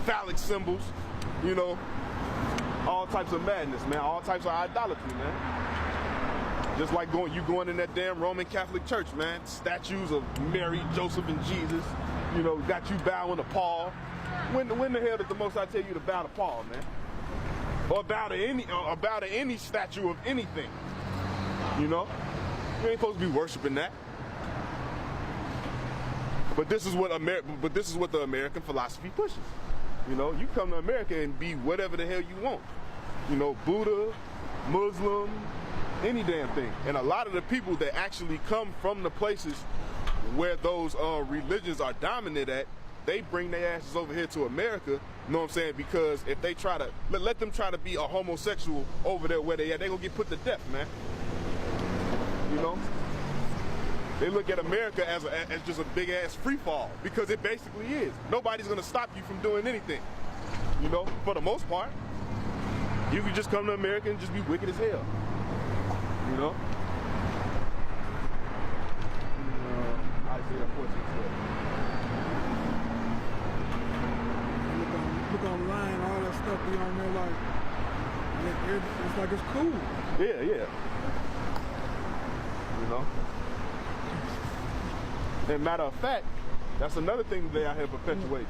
phallic symbols, you know, all types of madness, man, all types of idolatry, man. Just like you going in that damn Roman Catholic Church, man. Statues of Mary, Joseph, and Jesus, you know, got you bowing to Paul. When the hell did the Most High tell you to bow to Paul, man? Or bow to any statue of anything? You know? You ain't supposed to be worshiping that. But this is what the American philosophy pushes. You know, you come to America and be whatever the hell you want. You know, Buddha, Muslim, any damn thing. And a lot of the people that actually come from the places where those religions are dominant at, they bring their asses over here to America, you know what I'm saying? Because if they try to, let them try to be a homosexual over there where they at, they gonna get put to death, man. You know? They look at America as just a big ass free fall, because it basically is. Nobody's gonna stop you from doing anything. You know, for the most part. You can just come to America and just be wicked as hell. You know? Isaiah 14:12. Look online, all that stuff be on there, like it's like it's cool. Yeah, yeah. You know? And matter of fact, that's another thing that they out here perpetuate.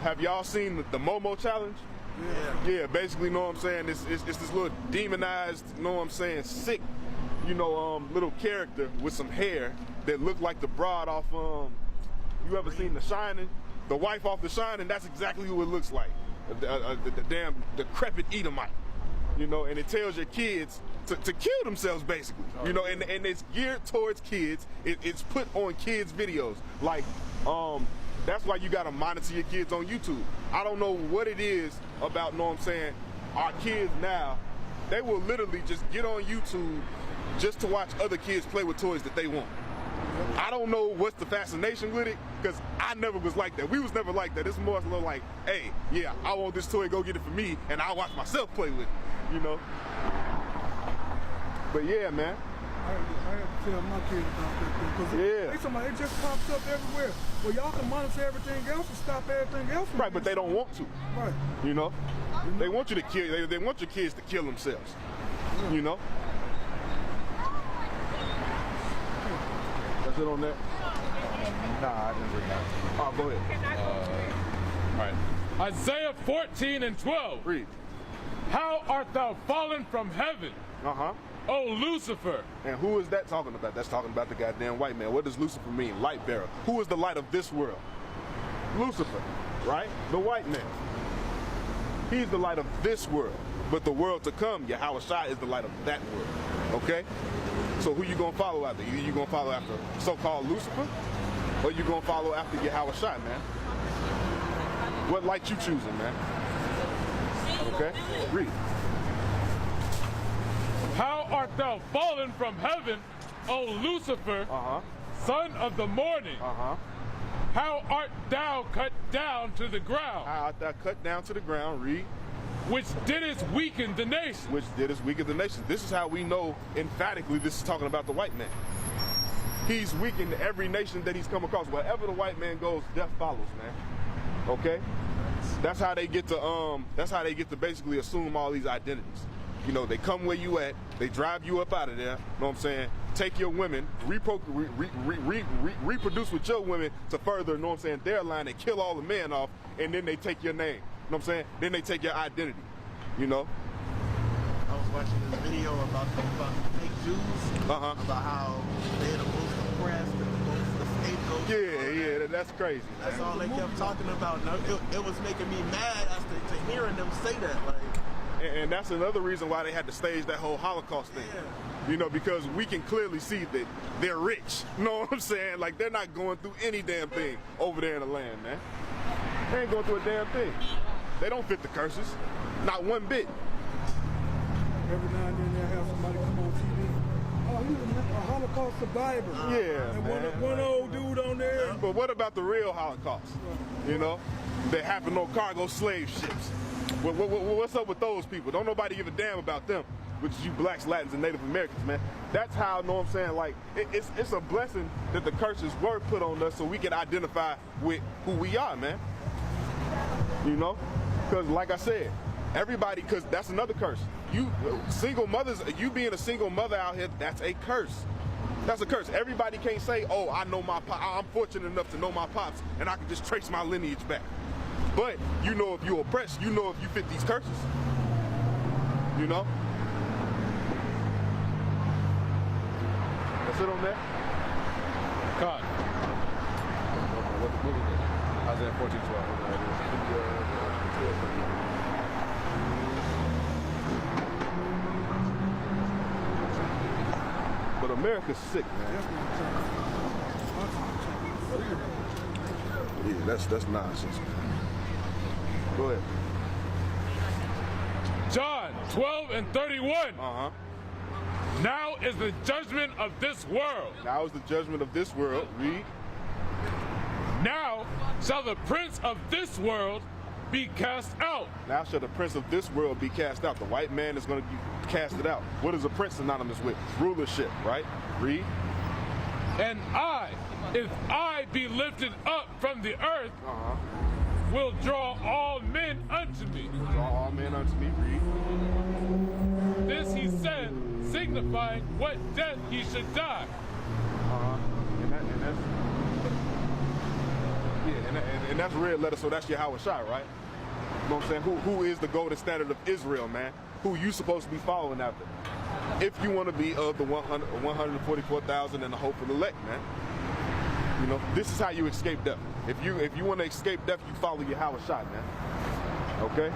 Have y'all seen the Momo challenge? Yeah, basically, you know what I'm saying? It's this little demonized, you know what I'm saying, sick, you know, little character with some hair that looked like the broad off, you ever seen The Shining? The wife off The Shining, that's exactly who it looks like. The damn decrepit Edomite. You know, and it tells your kids to kill themselves, basically. You know, and it's geared towards kids. It's put on kids' videos. Like, that's why you gotta monitor your kids on YouTube. I don't know what it is about, know what I'm saying, our kids now, they will literally just get on YouTube just to watch other kids play with toys that they want. I don't know what's the fascination with it, because I never was like that. We was never like that. It's more like, hey, yeah, I want this toy, go get it for me, and I'll watch myself play with it, you know? But yeah, man. I have to tell my kids about that thing, because it just pops up everywhere. Well, y'all can monitor everything else and stop everything else. Right, but they don't want to. Right. You know? They want you to kill, they want your kids to kill themselves. You know? That's it on that? Nah, I didn't bring that. Oh, go ahead. All right. Isaiah 14:12. Read. How art thou fallen from heaven, Uh-huh. O Lucifer? And who is that talking about? That's talking about the goddamn white man. What does Lucifer mean? Light bearer. Who is the light of this world? Lucifer, right? The white man. He's the light of this world. But the world to come, Yahushua is the light of that world. Okay? So who you gonna follow after? Either you gonna follow after so-called Lucifer, or you gonna follow after Yahushua, man? What light you choosing, man? Okay? Read. How art thou fallen from heaven, O Lucifer, son of the morning? How art thou cut down to the ground? How art thou cut down to the ground? Read. Which didst weaken the nation. Which didst weaken the nation. This is how we know emphatically this is talking about the white man. He's weakened every nation that he's come across. Wherever the white man goes, death follows, man. Okay? That's how they get to basically assume all these identities. You know, they come where you at, they drive you up out of there, you know what I'm saying? Take your women, reproduce with your women to further, you know what I'm saying, their line, and kill all the men off, and then they take your name, you know what I'm saying? Then they take your identity, you know? I was watching this video about fake Jews, about how they're the most oppressed and the most scapegoats. Yeah, that's crazy. That's all they kept talking about. Now, it was making me mad as to hearing them say that. Like, and that's another reason why they had to stage that whole Holocaust thing. You know, because we can clearly see that they're rich. You know what I'm saying? Like, they're not going through any damn thing over there in the land, man. They ain't going through a damn thing. They don't fit the curses. Not one bit. Every now and then they'll have somebody come on TV. Oh, he was a Holocaust survivor. Yeah, and man. one old dude on there. But what about the real Holocaust? You know? That happened on cargo slave ships. What's up with those people? Don't nobody give a damn about them, which is you blacks, Latins, and Native Americans, man. That's how, you know what I'm saying, like, it's a blessing that the curses were put on us so we can identify with who we are, man. You know? Because, like I said, everybody, because that's another curse. You, single mothers, you being a single mother out here, that's a curse. That's a curse. Everybody can't say, oh, I know my pop, I'm fortunate enough to know my pops, and I can just trace my lineage back. But you know if you're oppressed, you know if you fit these curses. You know? That's it on that? God. What was it? Isaiah 14:12. But America's sick, man. Yeah, that's nonsense, man. Go ahead. John 12:31. Now is the judgment of this world. Now is the judgment of this world. Read. Now shall the prince of this world be cast out. Now shall the prince of this world be cast out. The white man is going to be casted out. What is a prince synonymous with? Rulership, right? Read. And I, if I be lifted up from the earth, will draw all men unto me. Draw all men unto me. Read. This he said, signifying signifying what death he should die. And that's red letter, so that's Yahweh Shai, right? You know what I'm saying? Who is the golden standard of Israel, man? Who you supposed to be following after? If you want to be of the 144,000 and the hopeful elect, man. You know, this is how you escape death. If you want to escape death, you follow Yahweh Shai, man. Okay?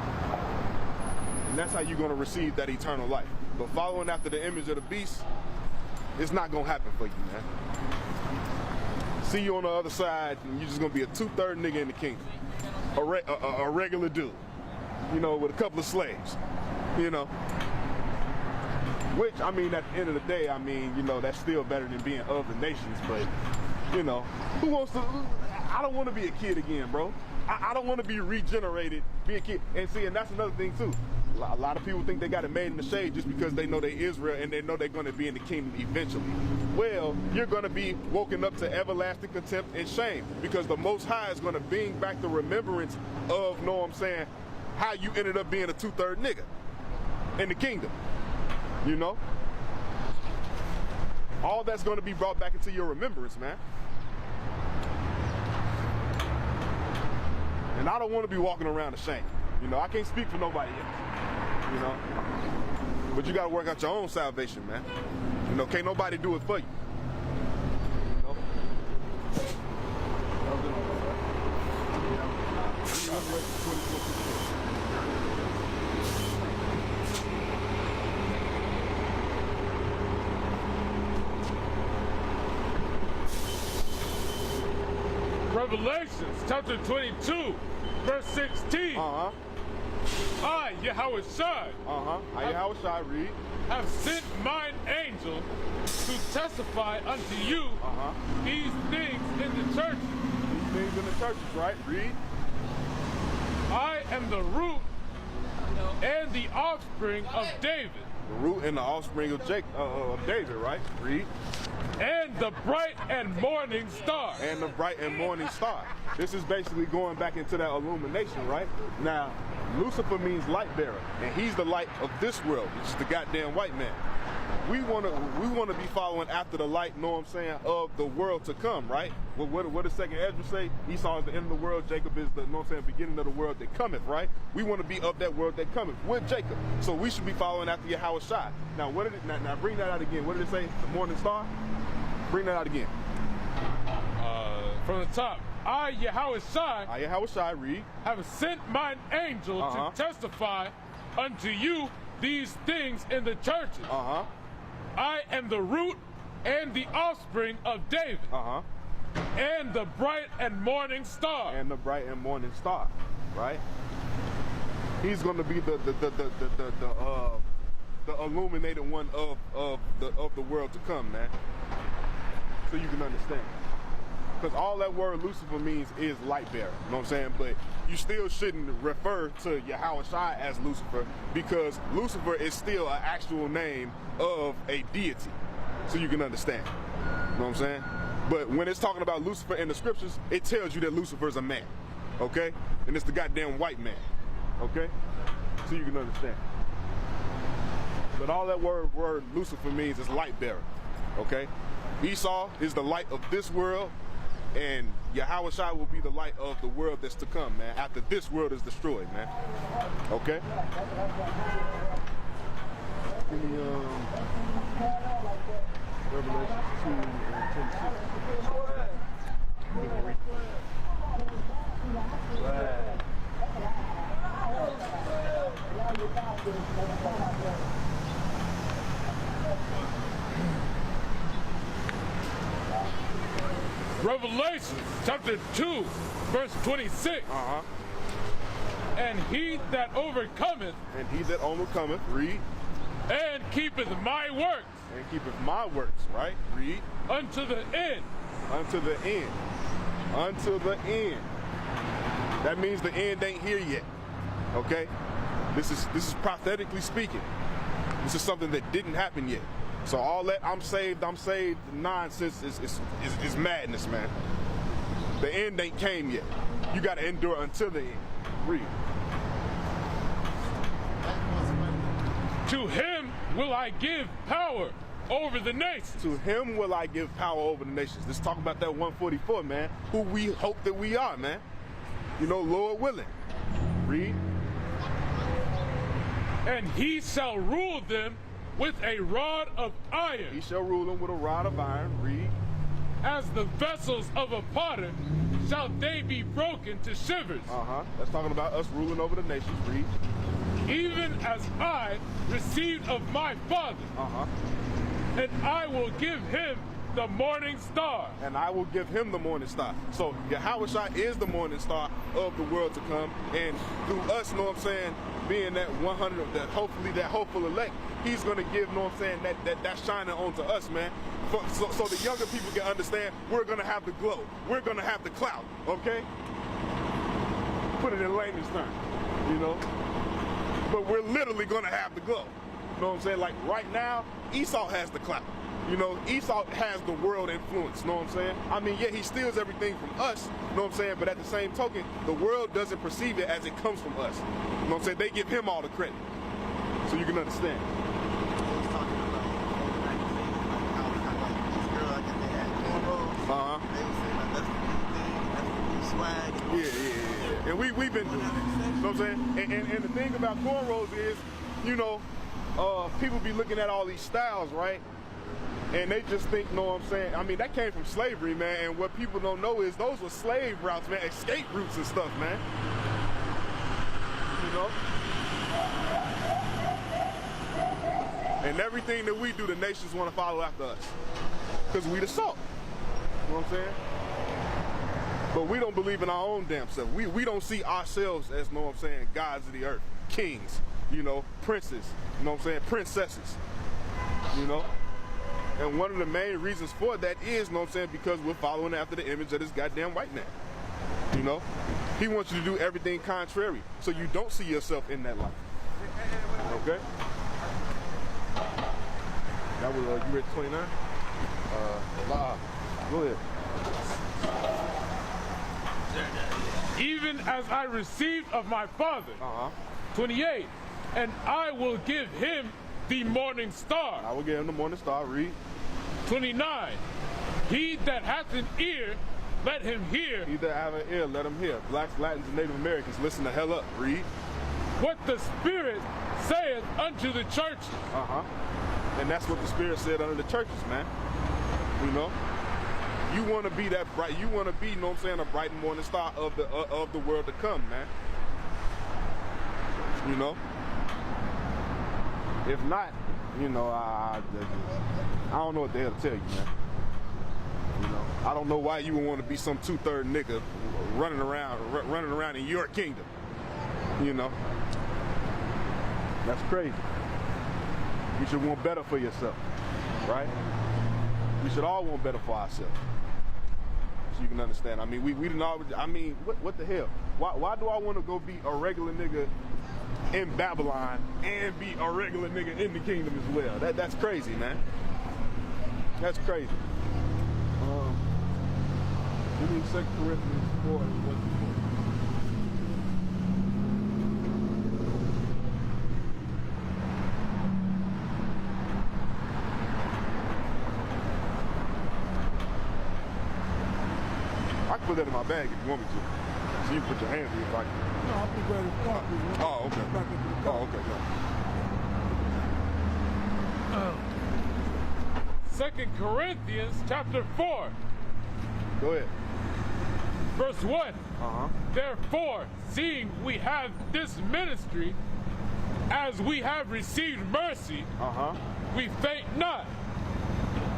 And that's how you're going to receive that eternal life. But following after the image of the beast, it's not going to happen for you, man. See you on the other side, and you're just going to be a 2/3 nigga in the kingdom. A regular dude, you know, with a couple of slaves, you know. Which, I mean, at the end of the day, I mean, you know, that's still better than being of the nations, but, you know, who wants to, I don't want to be a kid again, bro. I don't want to be regenerated, be a kid. And see, and that's another thing, too. A lot of people think they got it made in the shade just because they know they're Israel and they know they're going to be in the kingdom eventually. Well, you're going to be woken up to everlasting contempt and shame because the Most High is going to bring back the remembrance of, know what I'm saying, how you ended up being a 2/3 nigga in the kingdom. You know? All that's going to be brought back into your remembrance, man. And I don't want to be walking around ashamed. You know, I can't speak for nobody else. You know? But you got to work out your own salvation, man. You know, can't nobody do it for you. You know? Revelations chapter 22, verse 16. I, Yahweh Shai, I, Yahweh Shai, read. Have sent mine angel to testify unto you these things in the churches. These things in the churches, right? Read. I am the root and the offspring of David. The root and the offspring of David, right? Read. And the bright and morning star. And the bright and morning star. This is basically going back into that illumination, right? Now, Lucifer means light bearer, and he's the light of this world, which is the goddamn white man. We wanna be following after the light, know what I'm saying, of the world to come, right? What does second Ezra say? Esau is the end of the world, Jacob is the, know what I'm saying, beginning of the world that cometh, right? We want to be of that world that cometh with Jacob. So we should be following after Yahweh Shai. Now what did it now bring that out again? What did it say? The morning star? Bring that out again. From the top. I, Yahweh Shai, I, Yahweh Shai, read. Have sent mine angel to testify unto you these things in the churches. I am the root and the offspring of David. And the bright and morning star. And the bright and morning star, right? He's going to be the illuminated one of the world to come, man. So you can understand. Because all that word Lucifer means is light bearer, you know what I'm saying? But you still shouldn't refer to Yahweh Shai as Lucifer because Lucifer is still an actual name of a deity. So you can understand, you know what I'm saying? But when it's talking about Lucifer in the scriptures, it tells you that Lucifer's a man, okay? And it's the goddamn white man, okay? So you can understand. But all that word Lucifer means is light bearer, okay? Esau is the light of this world, and Yahweh Shai will be the light of the world that's to come, man, after this world is destroyed, man. Okay? Give me, Revelation 2 and 26. Revelation chapter 2, verse 26. And he that overcometh. And he that overcometh, read. And keepeth my works. And keepeth my works, right? Read. Unto the end. Unto the end. Unto the end. That means the end ain't here yet. Okay? This is prophetically speaking. This is something that didn't happen yet. So all that I'm saved nonsense is madness, man. The end ain't came yet. You gotta endure until the end. Read. To him will I give power over the nations. To him will I give power over the nations. Let's talk about that 144, man. Who we hope that we are, man. You know, Lord willing. Read. And he shall rule them with a rod of iron. He shall rule them with a rod of iron. Read. As the vessels of a potter shall they be broken to shivers. That's talking about us ruling over the nations. Read. Even as I received of my Father. And I will give him the morning star. And I will give him the morning star. So Yahushua is the morning star of the world to come. And through us, know what I'm saying, being that 100, that hopefully that hopeful elect, he's going to give, know what I'm saying, that shining onto us, man. So the younger people can understand we're going to have the glow. We're going to have the clout, okay? Put it in layman's terms, you know? But we're literally going to have the glow. You know what I'm saying? Like right now, Esau has the clout. You know, Esau has the world influence, know what I'm saying? I mean, yeah, he steals everything from us, know what I'm saying? But at the same token, the world doesn't perceive it as it comes from us. You know what I'm saying? They give him all the credit. So you can understand. Yeah. And we've been doing it. You know what I'm saying? And the thing about cornrows is, you know, people be looking at all these styles, right? And they just think, know what I'm saying? I mean, that came from slavery, man. And what people don't know is those were slave routes, man, escape routes and stuff, man. You know? And everything that we do, the nations want to follow after us. Because we the salt. You know what I'm saying? But we don't believe in our own damn self. We don't see ourselves as, know what I'm saying, gods of the earth, kings, you know, princes, you know what I'm saying, princesses, you know? And one of the main reasons for that is, you know what I'm saying, because we're following after the image of this goddamn white man, you know? He wants you to do everything contrary, so you don't see yourself in that light, okay? That was, you read 29? Go ahead. Even as I received of my Father. 28. And I will give him the morning star. I will give him the morning star. Read. 29. He that hath an ear, let him hear. He that have an ear, let him hear. Blacks, Latins, and Native Americans, listen the hell up. Read. What the Spirit saith unto the churches. And that's what the Spirit said unto the churches, man. You know? You want to be that bright, you want to be, you know what I'm saying, a bright morning star of the world to come, man. You know? If not, you know, I don't know what the hell to tell you, man. You know, I don't know why you would want to be some 2/3 nigga running around in your kingdom. You know? That's crazy. You should want better for yourself, right? We should all want better for ourselves. So you can understand. I mean, we didn't always, I mean, what the hell? Why do I want to go be a regular nigga in Babylon and be a regular nigga in the kingdom as well? That's crazy, man. That's crazy. We need 2 Corinthians 4 and 1 to 4. Put that in my bag if you want me to. So you can put your hands in your pocket. No, I'll be ready to talk. Oh, okay. Back into the car. Oh, okay. 2 Corinthians chapter 4. Go ahead. Verse 1. Therefore, seeing we have this ministry, as we have received mercy, we faint not,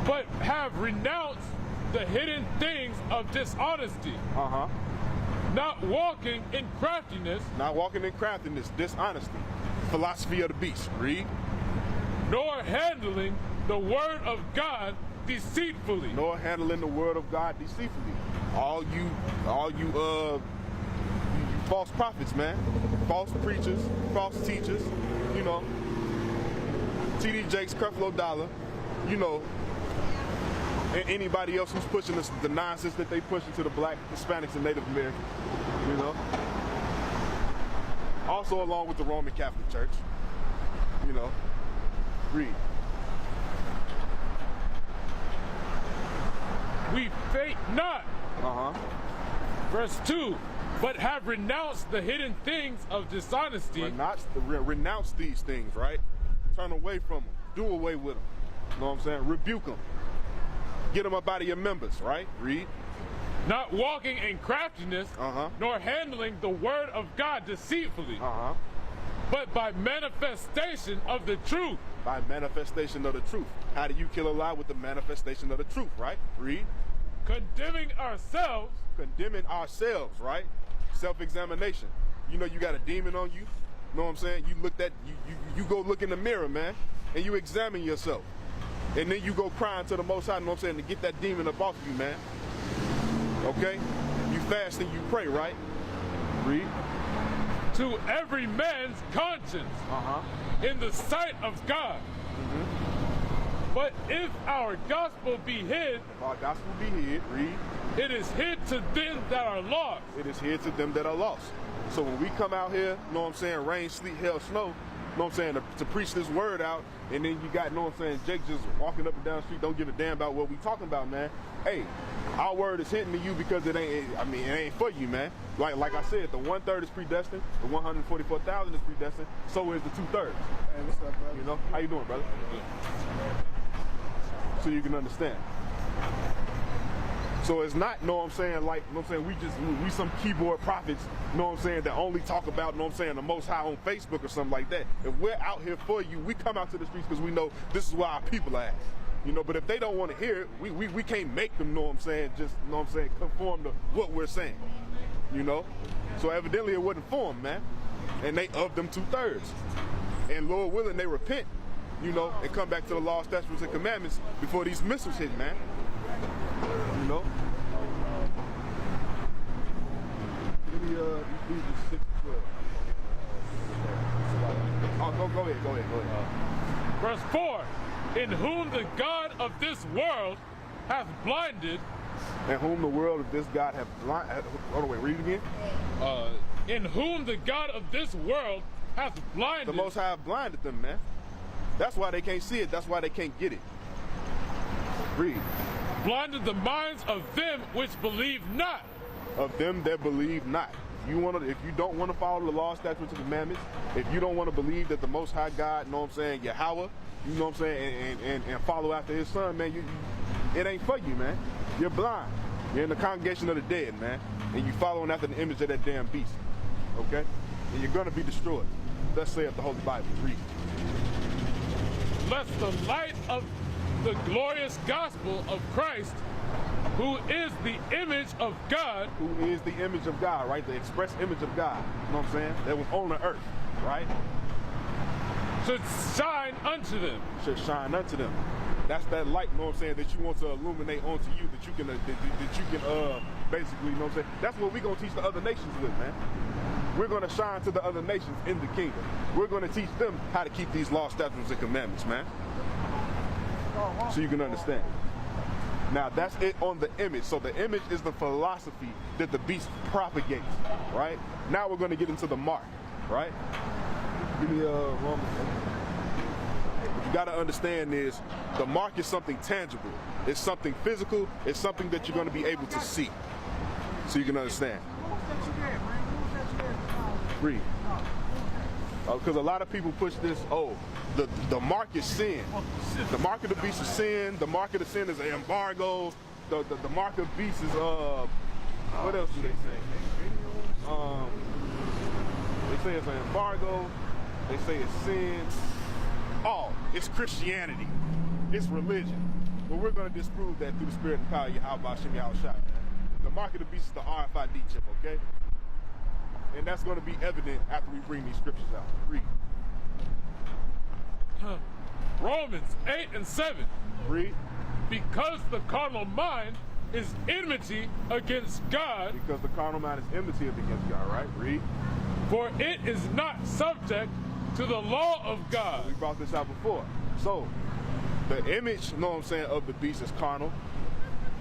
but have renounced the hidden things of dishonesty. Not walking in craftiness. Not walking in craftiness, dishonesty. Philosophy of the beast. Read. Nor handling the word of God deceitfully. Nor handling the word of God deceitfully. All you false prophets, man. False preachers, false teachers, you know. TD Jakes, Creflo Dollar, you know. And anybody else who's pushing the nonsense that they push into the black, Hispanics, and Native Americans, you know. Also along with the Roman Catholic Church, you know. Read. We faint not. Verse 2, but have renounced the hidden things of dishonesty. Renounce these things, right? Turn away from them. Do away with them. You know what I'm saying? Rebuke them. Get them up out of your members, right? Read. Not walking in craftiness, nor handling the word of God deceitfully, but by manifestation of the truth. By manifestation of the truth. How do you kill a lie? With the manifestation of the truth, right? Read. Condemning ourselves. Condemning ourselves, right? Self-examination. You know you got a demon on you. You know what I'm saying? You go look in the mirror, man, and you examine yourself. And then you go crying to the Most High, you know what I'm saying, to get that demon up off you, man. Okay? You fast and you pray, right? Read. To every man's conscience in the sight of God. But if our gospel be hid, read. It is hid to them that are lost. It is hid to them that are lost. So when we come out here, you know what I'm saying, rain, sleet, hail, snow, you know what I'm saying, to preach this word out, and then you got, you know what I'm saying, Jake just walking up and down the street, don't give a damn about what we talking about, man. Hey, our word is hitting to you because it ain't for you, man. Like I said, the 1/3 is predestined, the 144,000 is predestined, so is the 2/3. Hey, what's up, brother? You know, how you doing, brother? So you can understand. So it's not, know what I'm saying, like, you know what I'm saying, we some keyboard prophets, you know what I'm saying, that only talk about, you know what I'm saying, the Most High on Facebook or something like that. If we're out here for you, we come out to the streets because we know this is where our people are at. You know, but if they don't want to hear it, we can't make them, know what I'm saying, just, you know what I'm saying, conform to what we're saying. You know? So evidently it wasn't for them, man. And they of them 2/3. And Lord willing, they repent, you know, and come back to the law, statutes, and commandments before these missiles hit, man. You know? Give me these are 6 to 12. Oh, go ahead. Verse 4, in whom the God of this world hath blinded. And whom the world of this God hath blinded. Hold on, wait, read it again. In whom the God of this world hath blinded. The Most High have blinded them, man. That's why they can't see it. That's why they can't get it. Read. Blinded the minds of them which believe not. Of them that believe not. If you don't want to follow the law, statutes, and commandments, if you don't want to believe that the Most High God, you know what I'm saying, Yahweh, you know what I'm saying, and follow after his son, man, it ain't for you, man. You're blind. You're in the congregation of the dead, man. And you following after the image of that damn beast. Okay? And you're going to be destroyed. Thus saith the Holy Bible. Read. Lest the light of the glorious gospel of Christ, who is the image of God. Who is the image of God, right? The express image of God. You know what I'm saying? That was on the earth, right? Should shine unto them. Should shine unto them. That's that light, you know what I'm saying, that you want to illuminate onto you, that you can basically, you know what I'm saying. That's what we're going to teach the other nations with, man. We're going to shine to the other nations in the kingdom. We're going to teach them how to keep these laws, statutes, and commandments, man. So you can understand. Now, that's it on the image. So the image is the philosophy that the beast propagates, right? Now we're going to get into the mark, right? Give me Romans. What you got to understand is the mark is something tangible. It's something physical. It's something that you're going to be able to see. So you can understand. Read. Because a lot of people push this, the mark is sin. The mark of the beast is sin. The mark of the sin is an embargo. The mark of the beast is, what else do they say? They say it's an embargo. They say it's sin. It's Christianity. It's religion. But we're going to disprove that through the spirit and power of Yahweh Shem Yahushua. The mark of the beast is the RFID chip, okay? And that's going to be evident after we bring these scriptures out. Read. Romans 8 and 7. Read. Because the carnal mind is enmity against God. Because the carnal mind is enmity against God, right? Read. For it is not subject to the law of God. We brought this out before. So, the image, you know what I'm saying, of the beast is carnal.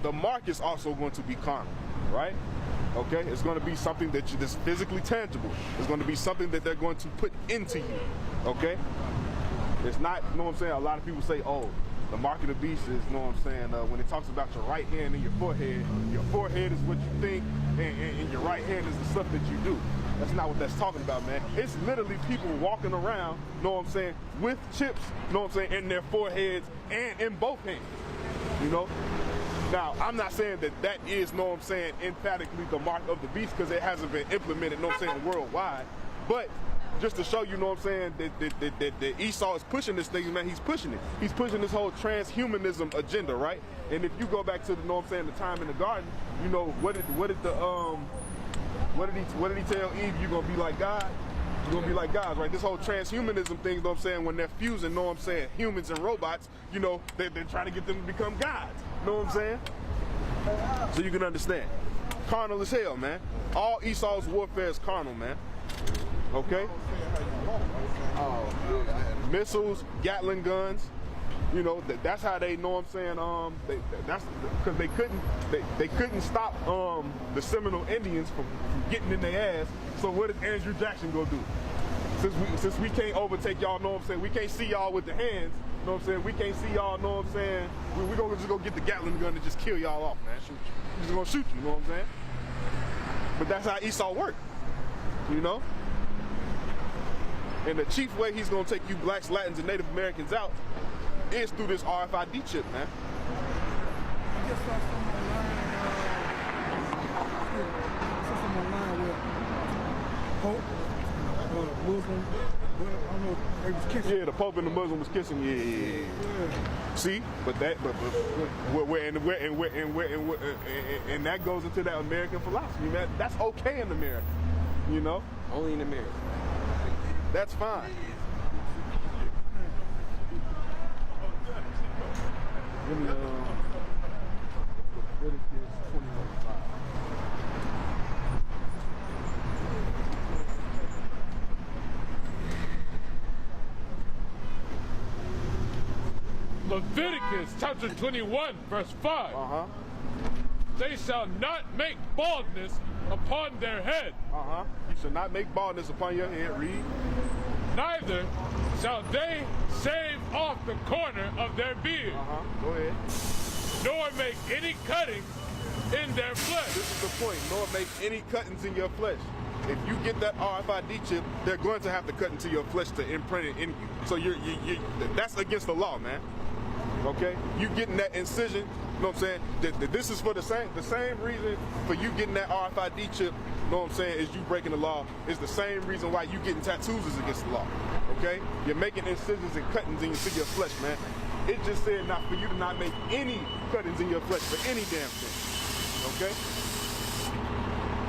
The mark is also going to be carnal, right? Okay, it's going to be something that's physically tangible. It's going to be something that they're going to put into you, okay? It's not, you know what I'm saying? A lot of people say, oh, the mark of the beast is, you know what I'm saying, when it talks about your right hand and your forehead is what you think, and your right hand is the stuff that you do. That's not what that's talking about, man. It's literally people walking around, you know what I'm saying, with chips, you know what I'm saying, in their foreheads and in both hands, you know? Now, I'm not saying that is, you know what I'm saying, emphatically the mark of the beast, because it hasn't been implemented, you know what I'm saying, worldwide, but just to show you, know what I'm saying, that Esau is pushing this thing, man, he's pushing it. He's pushing this whole transhumanism agenda, right? And if you go back to the, you know what I'm saying, the time in the garden, you know, what did he tell Eve? You're gonna be like God? You're gonna be like God, right? This whole transhumanism thing, you know what I'm saying, when they're fusing, you know what I'm saying, humans and robots, you know, they're trying to get them to become gods. You know what I'm saying? So you can understand. Carnal as hell, man. All Esau's warfare is carnal, man. Okay? Missiles, Gatling guns, you know, that's how they, know what I'm saying, that's because they couldn't stop the Seminole Indians from getting in their ass. So what is Andrew Jackson gonna do? Since we can't overtake y'all, know what I'm saying, we can't see y'all with the hands, you know what I'm saying, we can't see y'all, know what I'm saying, we're gonna just go get the Gatling gun and just kill y'all off, man. Shoot you. We're just gonna shoot you, you know what I'm saying? But that's how Esau worked, you know? And the chief way he's gonna take you blacks, Latins, and Native Americans out is through this RFID chip, man. I just saw some online where Pope, Muslim, I don't know, they was kissing. Yeah, the Pope and the Muslim was kissing. Yeah. See, but that that goes into that American philosophy, man. That's okay in America, you know. Only in America. That's fine. Give me Leviticus 21:5. Leviticus chapter 21, verse 5. They shall not make baldness upon their head. You shall not make baldness upon your head. Read. Neither shall they shave off the corner of their beard. Go ahead. Nor make any cuttings in their flesh. This is the point. Nor make any cuttings in your flesh. If you get that RFID chip, they're going to have to cut into your flesh to imprint it in you. So that's against the law, man. Okay? You getting that incision, you know what I'm saying? That this is for the same reason for you getting that RFID chip, you know what I'm saying, is you breaking the law, is the same reason why you getting tattoos is against the law. Okay? You're making incisions and cuttings into your flesh, man. It just said not for you to not make any cuttings in your flesh for any damn thing. Okay?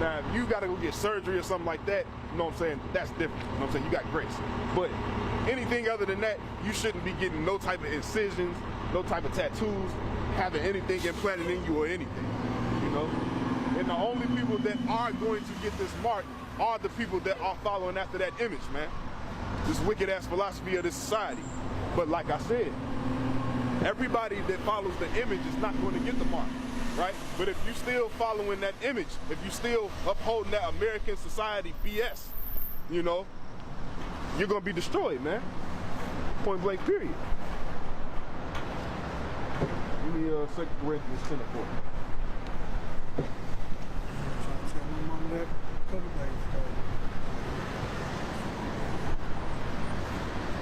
Now, if you gotta go get surgery or something like that, you know what I'm saying, that's different. You know what I'm saying? You got grace. But anything other than that, you shouldn't be getting no type of incisions, no type of tattoos, having anything implanted in you or anything, you know? And the only people that are going to get this mark are the people that are following after that image, man. This wicked-ass philosophy of this society. But like I said, everybody that follows the image is not going to get the mark, right? But if you still following that image, if you still upholding that American society BS, you know, you're going to be destroyed, man. Point blank, period. Give me 2 Corinthians 10:4.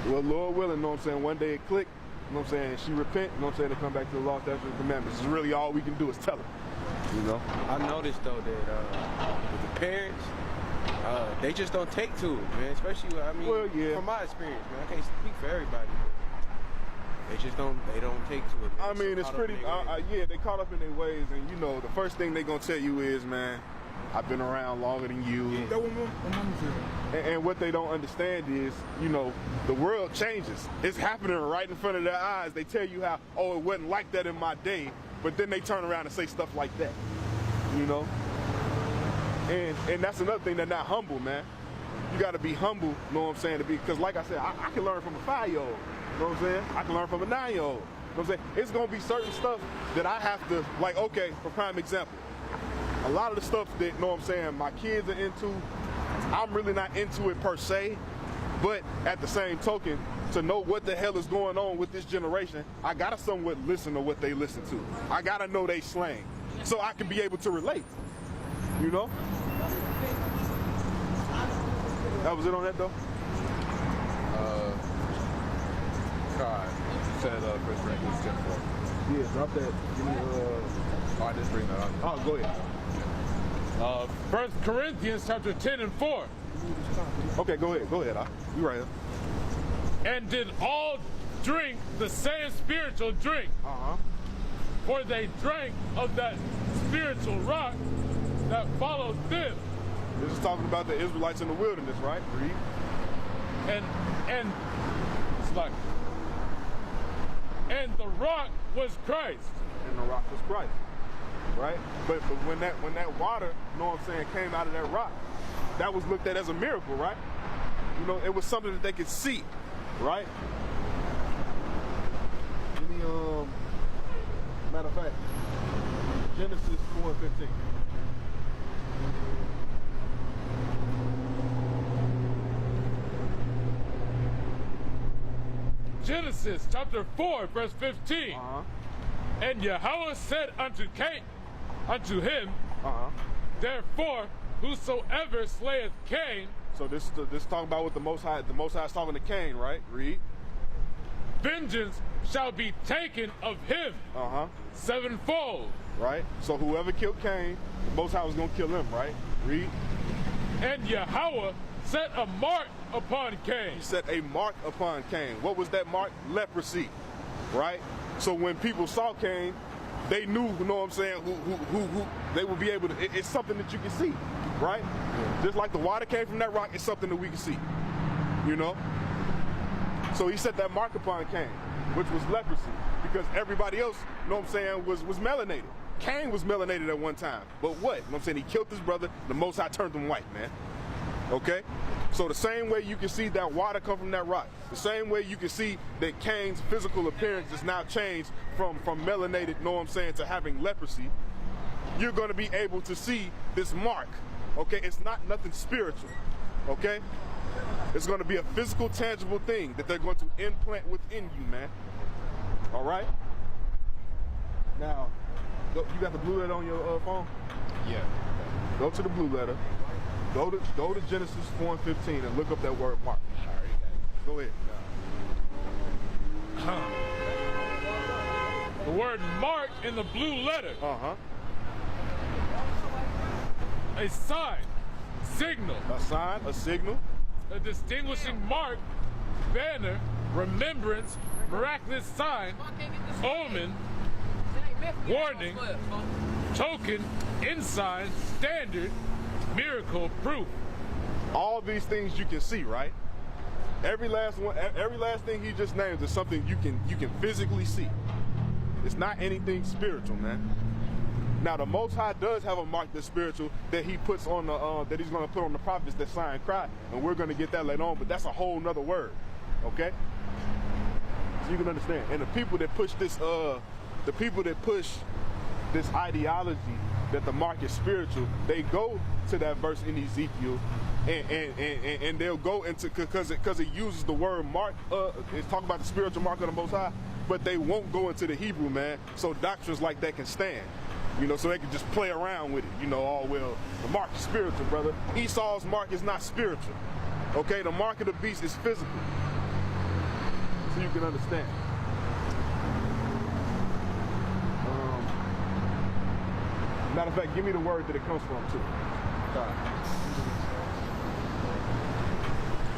Well, Lord willing, you know what I'm saying, one day it click, you know what I'm saying, she repent, you know what I'm saying, to come back to the law, statutes, and commandments. It's really all we can do is tell her, you know? I noticed, though, that with the parents, they just don't take to it, man, especially, I mean, well, yeah. From my experience, man, I can't speak for everybody, but they just don't take to it, man. I mean, it's pretty, yeah, they caught up in their ways, and, you know, the first thing they gonna tell you is, man, I've been around longer than you. Yeah. And what they don't understand is, you know, the world changes. It's happening right in front of their eyes. They tell you how, oh, it wasn't like that in my day, but then they turn around and say stuff like that, you know? And that's another thing, they're not humble, man. You gotta be humble, you know what I'm saying, because like I said, I can learn from a 5-year-old, you know what I'm saying? I can learn from a 9-year-old, you know what I'm saying? It's gonna be certain stuff that I have to, like, okay, for prime example, a lot of the stuff that, you know what I'm saying, my kids are into, I'm really not into it per se, but at the same token, to know what the hell is going on with this generation, I gotta somewhat listen to what they listen to. I gotta know they slang, so I can be able to relate. You know? That was it on that though? God, you said 1 Corinthians 10:4. Yeah, drop that. Give me, I just bring that up. oh, go ahead. 1 Corinthians chapter 10 and 4. Okay, go ahead. Go ahead. You right here. And did all drink the same spiritual drink? For they drank of that spiritual rock that followed them. This is talking about the Israelites in the wilderness, right? Read. And it's like, and the rock was Christ. And the rock was Christ, right? But when that water, you know what I'm saying, came out of that rock, that was looked at as a miracle, right? You know, it was something that they could see, right? Give me, matter of fact, Genesis 4:15. Genesis chapter 4, verse 15. And Yahweh said unto him, therefore, whosoever slayeth Cain. So this talking about what the Most High is talking to Cain, right? Read. Vengeance shall be taken of him sevenfold. Right? So whoever killed Cain, the Most High was going to kill him, right? Read. And Yahweh set a mark upon Cain. He set a mark upon Cain. What was that mark? Leprosy, right? So when people saw Cain, they knew, you know what I'm saying, who they would be able to, it's something that you can see, right? Yeah. Just like the water came from that rock, it's something that we can see, you know? So he set that mark upon Cain, which was leprosy, because everybody else, you know what I'm saying, was melanated. Cain was melanated at one time, but what? You know what I'm saying? He killed his brother, the Most High turned him white, man. Okay? So the same way you can see that water come from that rock, the same way you can see that Cain's physical appearance is now changed from melanated, you know what I'm saying, to having leprosy, you're going to be able to see this mark, okay? It's not nothing spiritual, okay? It's going to be a physical, tangible thing that they're going to implant within you, man. All right? Now, you got the blue letter on your phone? Yeah. Go to the blue letter. Go to Genesis 4:15 and look up that word mark. Go ahead. The word mark in the blue letter. A sign, signal. A sign, a signal. A distinguishing mark, banner, remembrance, miraculous sign, omen, warning, token, ensign, standard, miracle, proof. All these things you can see, right? Every last thing he just named is something you can physically see. It's not anything spiritual, man. Now the Most High does have a mark that's spiritual that he puts on the that he's going to put on the prophets that sigh and cry, and we're going to get that later on. But that's a whole nother word, okay? So you can understand. And the people that push this ideology that the mark is spiritual, they go to that verse in Ezekiel, and they'll go into because it uses the word mark. It's talking about the spiritual mark of the Most High, but they won't go into the Hebrew, man. So doctrines like that can stand. You know, so they can just play around with it. You know, oh, well, the mark is spiritual, brother. Esau's mark is not spiritual. Okay, the mark of the beast is physical. So you can understand. Matter of fact, give me the word that it comes from, too.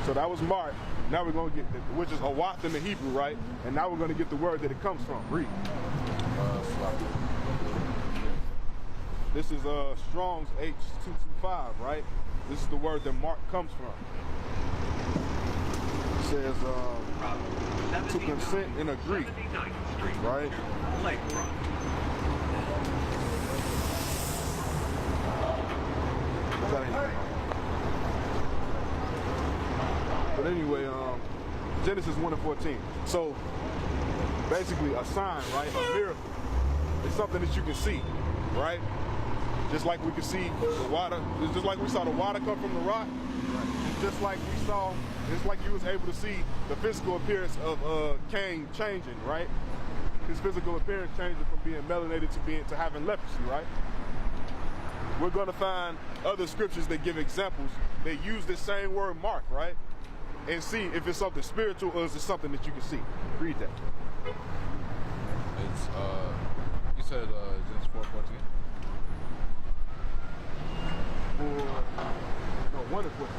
So that was mark. Now we're going to get, which is awath in the Hebrew, right? And now we're going to get the word that it comes from. Read. This is Strong's H225, right? This is the word that mark comes from. It says to consent and agree, right? But anyway, Genesis 1:14. So basically a sign, right? A miracle. It's something that you can see, right? Just like we saw the water come from the rock, just like we saw It's like you was able to see the physical appearance of Cain changing, right? His physical appearance changing from being melanated to having leprosy, right? We're going to find other scriptures that give examples. They use this same word mark, right? And see if it's something spiritual or is it something that you can see. Read that. It's you said Genesis 4:14. 1 and 14.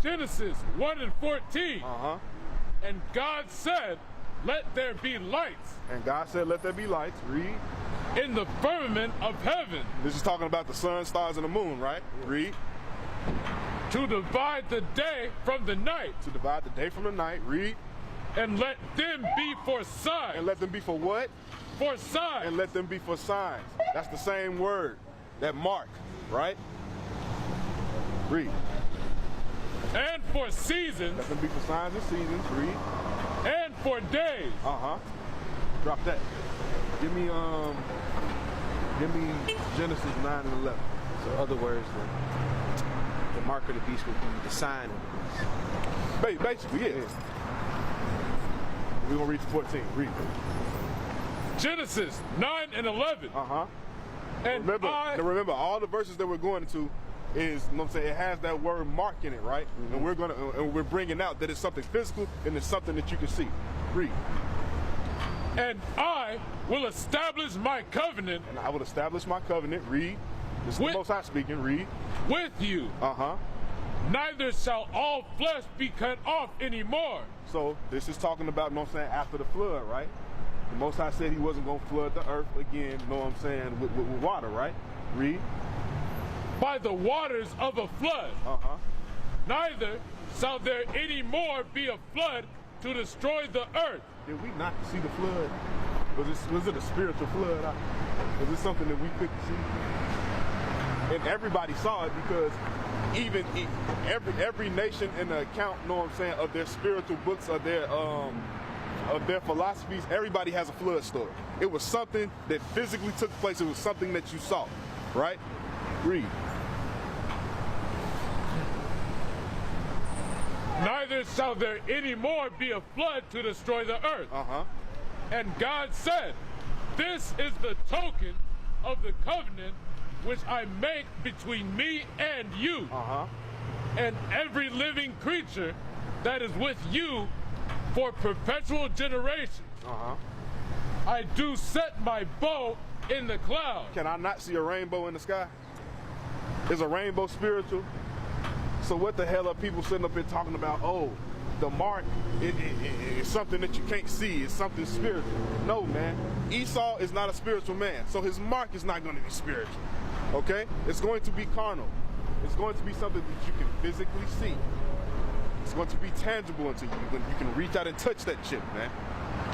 Genesis 1 and 14. And God said, let there be lights. And God said, let there be lights. Read. In the firmament of heaven. This is talking about the sun, stars, and the moon, right? Read. To divide the day from the night. To divide the day from the night. Read. And let them be for signs. And let them be for what? For signs. And let them be for signs. That's the same word. That mark, right? Read. And for seasons. Let them be for signs and seasons. Read. And for days. Drop that. Give me Genesis 9 and 11. So other words, the mark of the beast would be the sign of the beast. Basically, yeah. We're gonna read to 14. Read. Genesis 9 and 11. And remember, all the verses that we're going to is, you know what I'm saying, it has that word mark in it, right? And we're bringing out that it's something physical and it's something that you can see. Read. And I will establish my covenant. And I will establish my covenant. Read. This is the Most High speaking. Read. With you. Neither shall all flesh be cut off anymore. So this is talking about, you know what I'm saying, after the flood, right? The Most High said he wasn't going to flood the earth again, you know what I'm saying, with water, right? Read. By the waters of a flood. Neither shall there any more be a flood to destroy the earth. Did we not see the flood? Was it a spiritual flood? Was it something that we couldn't see? And everybody saw it because even every nation in the account, you know what I'm saying, of their spiritual books, of their philosophies, everybody has a flood story. It was something that physically took place. It was something that you saw, right? Read. Neither shall there any more be a flood to destroy the earth. And God said, this is the token of the covenant which I make between me and you, and every living creature that is with you for perpetual generations. I do set my bow in the cloud. Can I not see a rainbow in the sky? Is a rainbow spiritual? So what the hell are people sitting up here talking about, oh, the mark is something that you can't see, it's something spiritual. No, man. Esau is not a spiritual man, so his mark is not going to be spiritual, okay? It's going to be carnal. It's going to be something that you can physically see. It's going to be tangible unto you. You can reach out and touch that shit, man,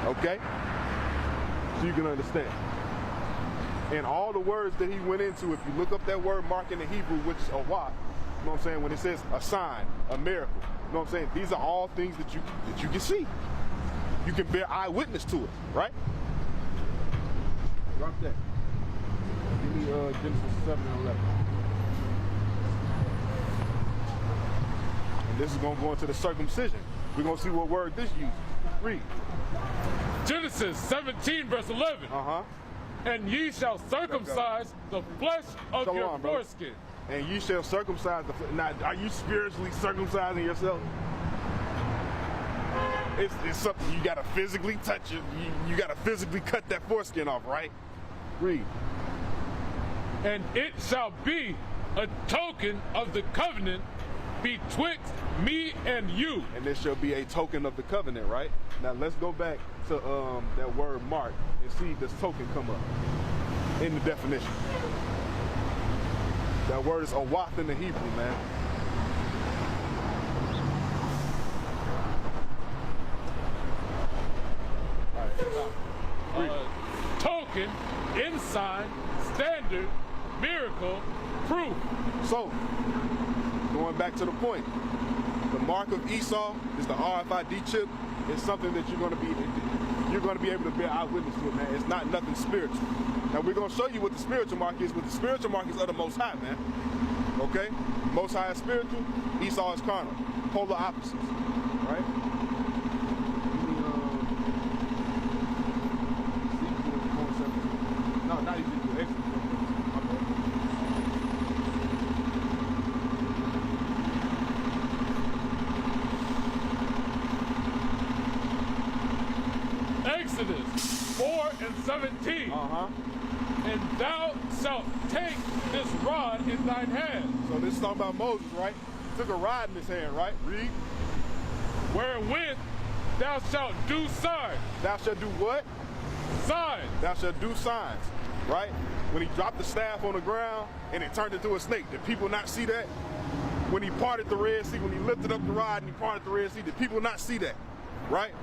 okay? So you can understand. And all the words that he went into, if you look up that word mark in the Hebrew, which is awaf, you know what I'm saying, when it says a sign, a miracle, you know what I'm saying, these are all things that you can see. You can bear eyewitness to it, right? Drop that. Give me Genesis 7 and 11. And this is going to go into the circumcision. We're going to see what word this uses. Read. Genesis 17 verse 11. And ye shall circumcise the flesh of your foreskin. And you shall circumcise the flesh. Now, are you spiritually circumcising yourself? It's something you got to physically touch it. You got to physically cut that foreskin off, right? Read. And it shall be a token of the covenant betwixt me and you. And there shall be a token of the covenant, right? Now let's go back to that word mark and see this token come up in the definition. That word is awaf in the Hebrew, man. Token, ensign, standard, miracle, proof. So, going back to the point, the mark of Esau is the RFID chip. It's something that you're you're going to be able to bear eyewitness to it, man. It's not nothing spiritual. Now we're going to show you what the spiritual mark is, but the spiritual mark is of the Most High, man. Okay? Most High is spiritual, Esau is carnal. Polar opposites, right? No, not Ezekiel, Exodus. Exodus 4:17. And thou shalt take this rod in thine hand. So this is talking about Moses, right? He took a rod in his hand, right? Read. Wherewith thou shalt do signs. Thou shalt do what? Signs. Thou shalt do signs, right? When he dropped the staff on the ground and it turned into a snake, did people not see that? When he parted the Red Sea, when he lifted up the rod and he parted the Red Sea, did people not see that? Right?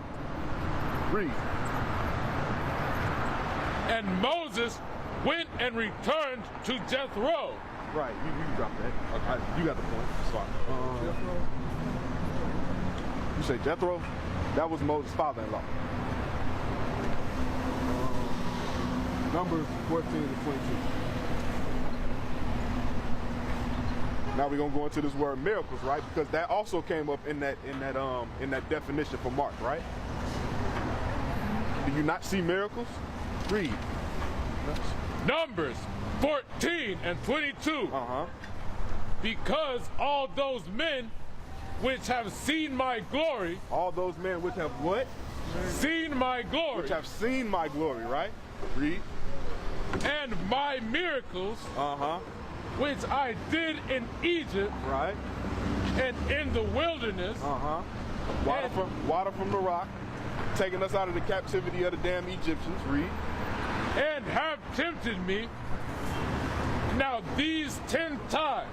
Read. And Moses went and returned to Jethro. Right, you dropped that. Okay. You got the point. Sorry. You say Jethro? That was Moses' father-in-law. Numbers 14 to 22. Now we're gonna go into this word miracles, right? Because that also came up in that definition for Mark, right? Do you not see miracles? Read. Numbers 14 and 22. Because all those men which have seen my glory. All those men which have what? Seen my glory. Which have seen my glory, right? Read. And my miracles. Which I did in Egypt. Right. And in the wilderness. Water from the rock. Taking us out of the captivity of the damn Egyptians. Read. And have tempted me now these 10 times,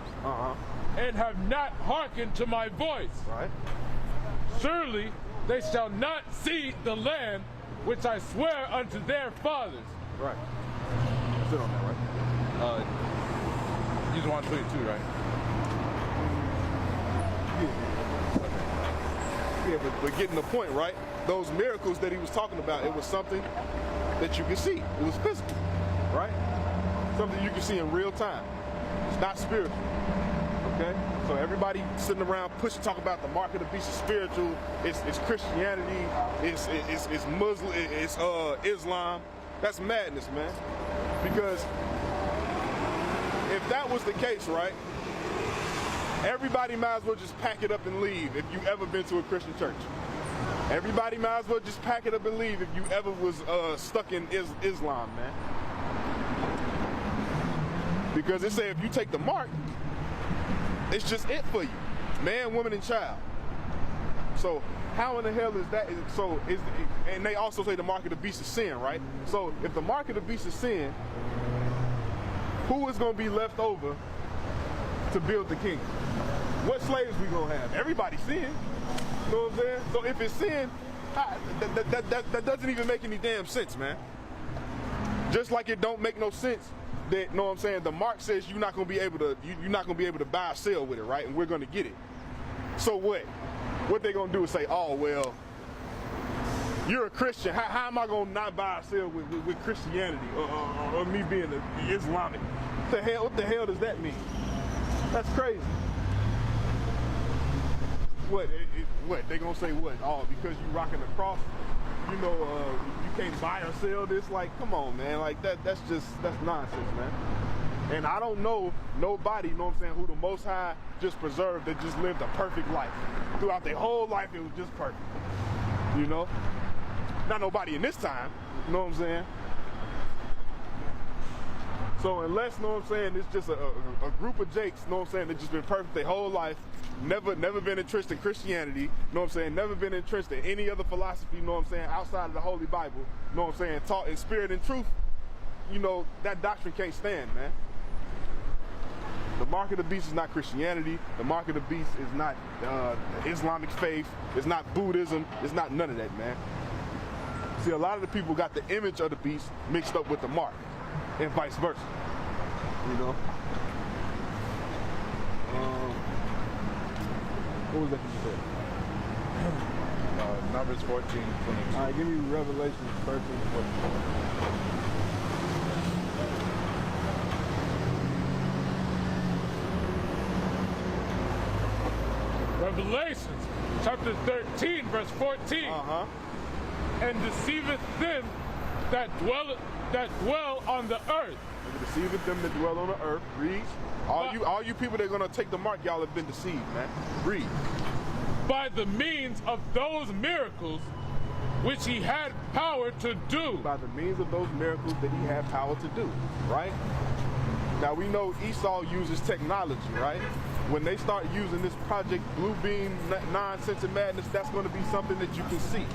and have not hearkened to my voice. Right. Surely they shall not see the land which I swear unto their fathers. Right. Sit on that, right? He's 122, right? Yeah, but getting the point, right? Those miracles that he was talking about, it was something that you could see. It was physical, right? Something you can see in real time. It's not spiritual, okay? So everybody sitting around talking about the mark of the beast is spiritual. It's Christianity. It's Muslim. It's Islam. That's madness, man. Because if that was the case, right? Everybody might as well just pack it up and leave if you ever been to a Christian church. Everybody might as well just pack it up and leave if you ever was stuck in Islam, man. Because it say if you take the mark, it's just it for you. Man, woman, and child. So how in the hell is that? And they also say the mark of the beast is sin, right? So if the mark of the beast is sin, who is going to be left over to build the kingdom? What slaves we going to have? Everybody sin. You know what I'm saying? So if it's sin, that doesn't even make any damn sense, man. Just like it don't make no sense that, you know what I'm saying, the mark says you're not gonna be able to buy or sell with it, right? And we're gonna get it. So what? What they gonna do is say, oh well, you're a Christian. How am I gonna not buy or sell with Christianity or me being Islamic? What the hell does that mean? That's crazy. What they gonna say? What? Oh, because you rocking the cross, you know, you can't buy or sell this? Like, come on, man. Like that's nonsense, man. And I don't know nobody, you know what I'm saying, who the Most High just preserved that just lived a perfect life. Throughout their whole life, it was just perfect. You know? Not nobody in this time, you know what I'm saying? So unless, you know what I'm saying, it's just a group of jakes, you know what I'm saying, that just been perfect their whole life, never been entrenched in Christianity, you know what I'm saying, never been entrenched in any other philosophy, you know what I'm saying, outside of the Holy Bible, you know what I'm saying, taught in spirit and truth, you know, that doctrine can't stand, man. The mark of the beast is not Christianity. The mark of the beast is not the Islamic faith. It's not Buddhism. It's not none of that, man. See, a lot of the people got the image of the beast mixed up with the mark, and vice versa. You know? What was that you said? Numbers 14, 22. All right, give me Revelation 13, 14. Revelations chapter 13, verse 14. And deceiveth them that dwell on the earth. And deceiveth them that dwell on the earth. Read. All you people that are gonna take the mark, y'all have been deceived, man. Read. By the means of those miracles which he had power to do. By the means of those miracles that he had power to do, right? Now we know Esau uses technology, right? When they start using this Project Blue Beam nonsense and madness, that's going to be something that you can see.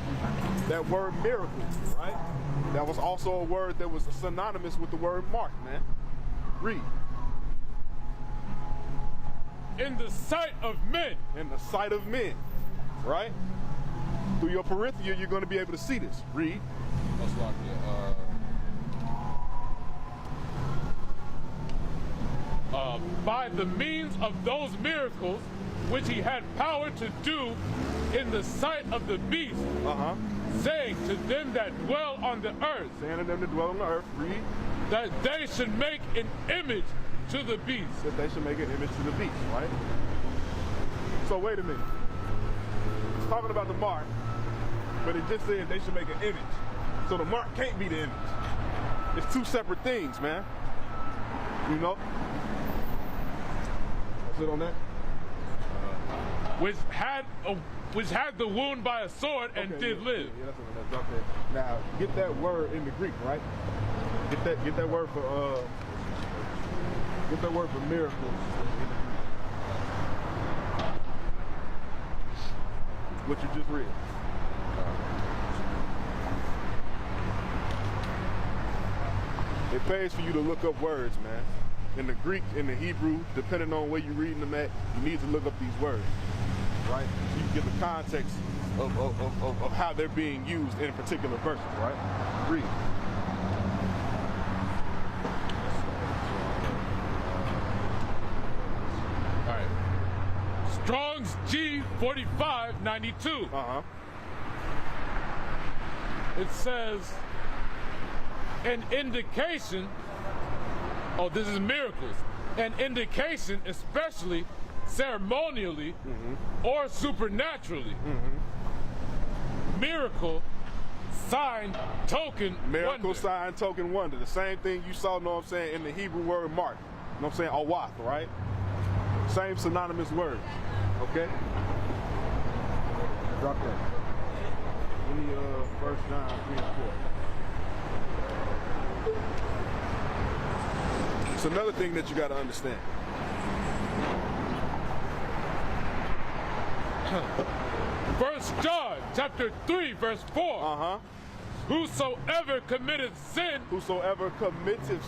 That word miracle, right? That was also a word that was synonymous with the word mark, man. Read. In the sight of men. In the sight of men, right? Through your peripheral, you're going to be able to see this. Read. Most likely, by the means of those miracles which he had power to do in the sight of the beast, saying to them that dwell on the earth, saying to them that dwell on the earth, read, that they should make an image to the beast. That they should make an image to the beast, right? So wait a minute. It's talking about the mark, but it just said they should make an image. So the mark can't be the image. It's two separate things, man. You know? Sit on that. Which had the wound by a sword and did live. Yeah, that's what that's okay. Now get that word in the Greek, right? Get that word for miracles. What you just read. It pays for you to look up words, man. In the Greek, in the Hebrew, depending on where you're reading them at, you need to look up these words, right? So you get the context of how they're being used in particular verses, right? Read. All right. Strong's G4592. It says, an indication. Oh, this is miracles. An indication, especially ceremonially or supernaturally. Miracle, sign, token, miracle, wonder. Sign, token, wonder. The same thing you saw, know what I'm saying, in the Hebrew word mark. You know what I'm saying? Awath, right? Same synonymous word. Okay? Drop that. Give me 1 John 3 and 4. It's another thing that you got to understand. First John chapter 3 verse 4. Whosoever committeth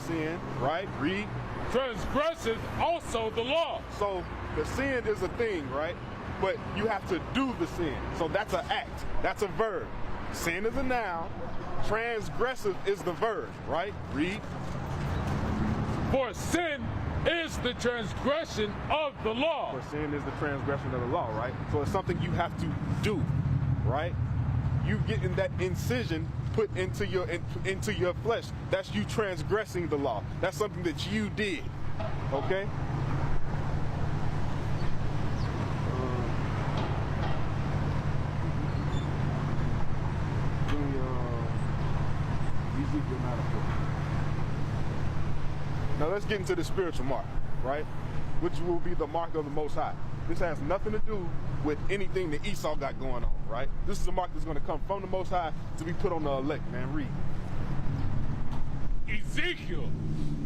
sin, right? Read. Transgresseth also the law. So the sin is a thing, right? But you have to do the sin. So that's an act. That's a verb. Sin is a noun. Transgressive is the verb, right? Read. For sin is the transgression of the law. For sin is the transgression of the law, right? So it's something you have to do, right? You getting that incision put into your flesh. That's you transgressing the law. That's something that you did, okay? Now let's get into the spiritual mark, right? Which will be the mark of the Most High. This has nothing to do with anything that Esau got going on, right? This is a mark that's going to come from the Most High to be put on the elect, man. Read. Ezekiel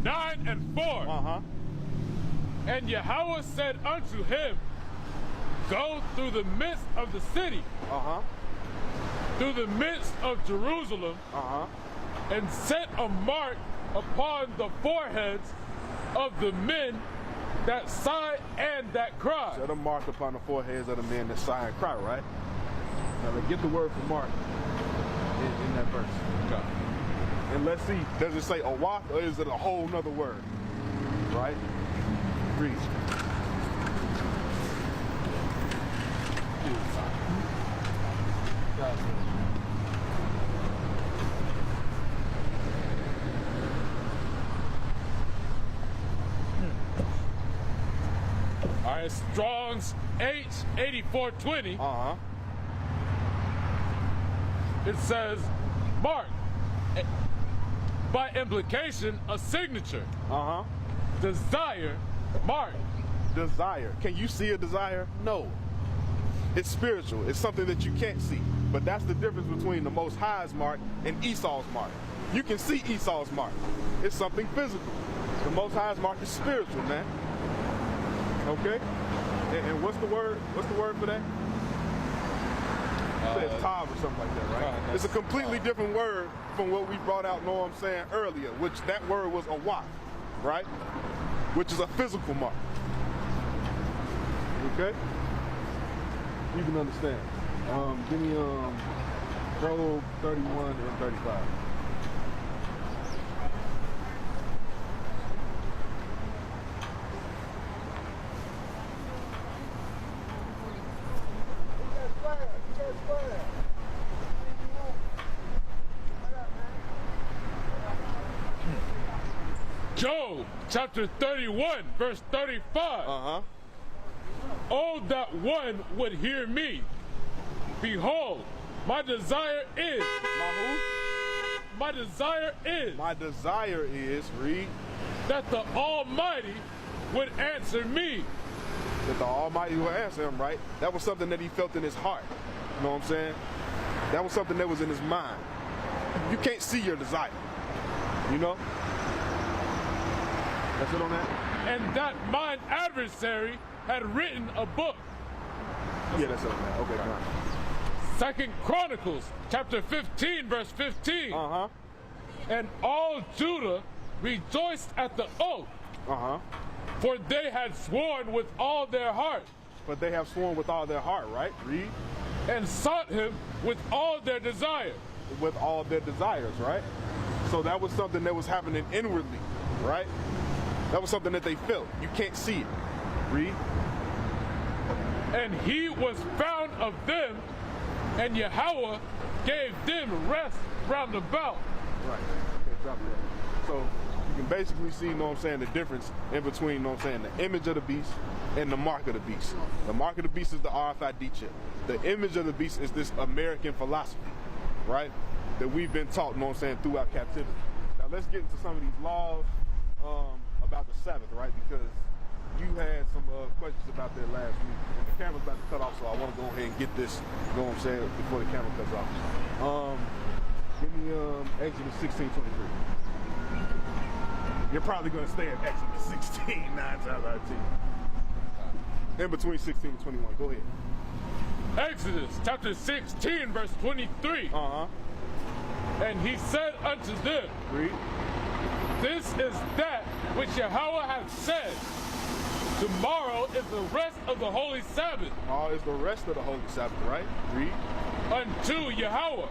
9 and 4. And Yahweh said unto him, go through the midst of the city, through the midst of Jerusalem, and set a mark upon the foreheads of the men that sigh and that cry. Set a mark upon the foreheads of the men that sigh and cry, right? Now let's get the word for mark in that verse. Okay. And let's see, does it say awath or is it a whole nother word? Right? Read. God said. All right, Strong's H8420. It says, mark, by implication, a signature. Desire, mark. Desire. Can you see a desire? No. It's spiritual. It's something that you can't see. But that's the difference between the Most High's mark and Esau's mark. You can see Esau's mark. It's something physical. The Most High's mark is spiritual, man. Okay? And what's the word? What's the word for that? It says tav or something like that, right? It's a completely different word from what we brought out, know what I'm saying, earlier, which that word was awaf, right? Which is a physical mark. Okay? You can understand. Give me Proverbs 31 and 35. Job chapter 31, verse 35. Oh, that one would hear me. Behold, my desire is. My who? My desire is. My desire is, read. That the Almighty would answer me. That the Almighty will answer him, right? That was something that he felt in his heart. You know what I'm saying? That was something that was in his mind. You can't see your desire. You know? That's it on that? And that mine adversary had written a book. Yeah, that's it on that. Okay, fine. 2 Chronicles chapter 15, verse 15. And all Judah rejoiced at the oath. For they had sworn with all their heart. But they have sworn with all their heart, right? Read. And sought him with all their desire. With all their desires, right? So that was something that was happening inwardly, right? That was something that they felt. You can't see it. Read. And he was found of them, and Yahweh gave them rest round about. Right. Okay, drop that. So you can basically see, you know what I'm saying, the difference in between, you know what I'm saying, the image of the beast and the mark of the beast. The mark of the beast is the RFID chip. The image of the beast is this American philosophy, right? That we've been taught, you know what I'm saying, throughout captivity. Now let's get into some of these laws about the Sabbath, right? Because you had some questions about that last week, and the camera's about to cut off, so I want to go ahead and get this, you know what I'm saying, before the camera cuts off. Give me Exodus 16:23. You're probably going to stay at Exodus 16 9 times out of 10. In between 16 and 21. Go ahead. Exodus chapter 16, verse 23. And he said unto them, Read. This is that which Yahweh hath said. Tomorrow is the rest of the holy Sabbath. Tomorrow is the rest of the holy Sabbath, right? Read. Unto Yahweh.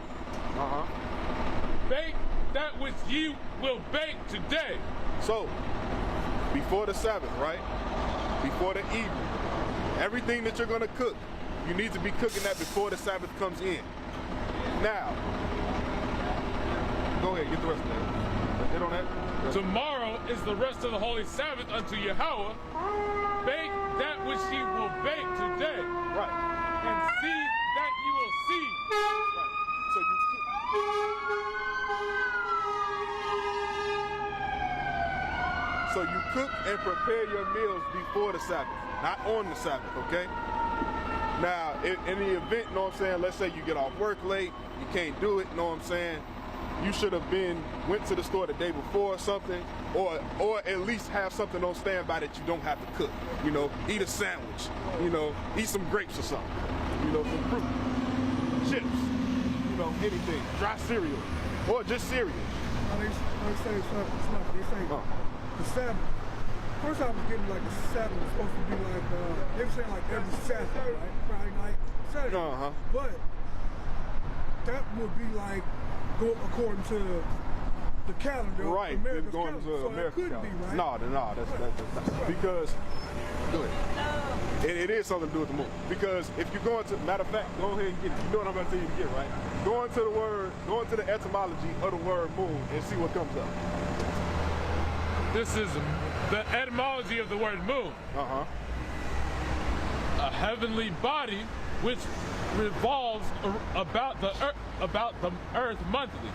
Bake that which ye will bake today. So, before the Sabbath, right? Before the evening, everything that you're going to cook, you need to be cooking that before the Sabbath comes in. Now, go ahead, get the rest of that. Hit on that. Tomorrow is the rest of the holy Sabbath unto Yahweh. Bake that which ye will bake today. Right. And see that you will see. Right. So you cook and prepare your meals before the Sabbath, not on the Sabbath, okay? Now, in the event, you know what I'm saying, let's say you get off work late, you can't do it, you know what I'm saying? You should have went to the store the day before or something, or at least have something on standby that you don't have to cook. You know, eat a sandwich, you know, eat some grapes or something, you know, some fruit, chips, you know, anything, dry cereal, or just cereal. They say the Sabbath. First I was getting like the Sabbath was supposed to be like, they were saying like every Saturday, right? Friday night, Saturday. But that would be like, go according to the calendar. Right, America's going calendar. to So America's that couldn't calendar. be, right? No, that's Right. because, go ahead. It is something to do with the moon. Because if you're going to, matter of fact, go ahead and get it. You know what I'm going to tell you to get, right? Go into the etymology of the word moon and see what comes up. This is the etymology of the word moon. A heavenly body which revolves about the earth monthly.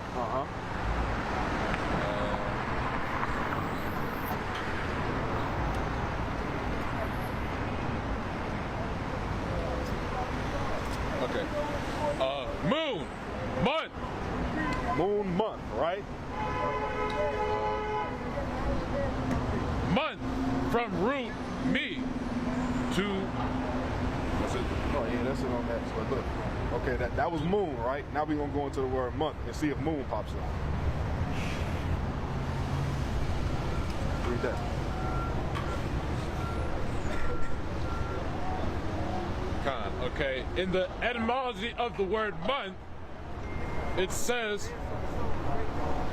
Okay. Moon month. Moon month, right? Month from root me to. That's it. Oh yeah, that's it on that. So look, okay, that was moon, right? Now we're gonna go into the word month and see if moon pops up. Read that. Okay, in the etymology of the word month, it says,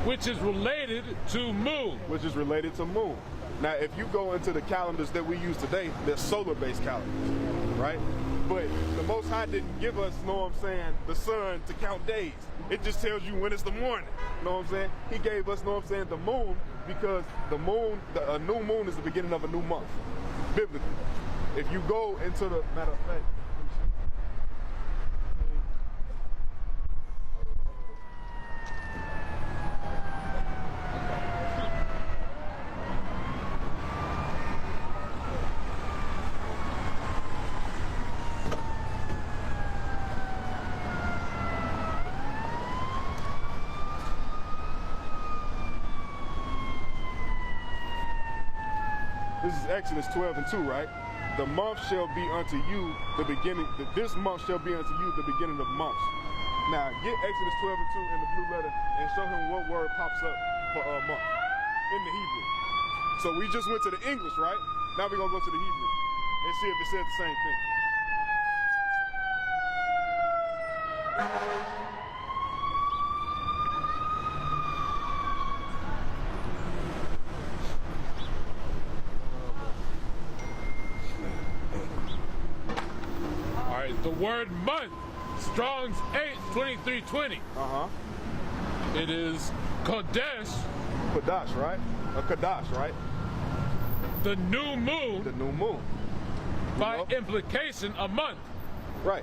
which is related to moon. Which is related to moon. Now, if you go into the calendars that we use today, they're solar-based calendars, right? But the Most High didn't give us, know what I'm saying, the sun to count days. It just tells you when it's the morning, know what I'm saying? He gave us, know what I'm saying, the moon, because the moon, a new moon is the beginning of a new month, biblically. If you go into the, matter of fact, this is Exodus 12 and 2, right? The month shall be unto you the beginning, this month shall be unto you the beginning of months. Now, get Exodus 12 and 2 in the blue letter and show him what word pops up for a month in the Hebrew. So we just went to the English, right? Now we're going to go to the Hebrew and see if it says the same thing. The word month, Strong's 8:2320. It is Kodesh. Kodash, right? A Kodash, right? The new moon. The new moon. By implication, a month. Right.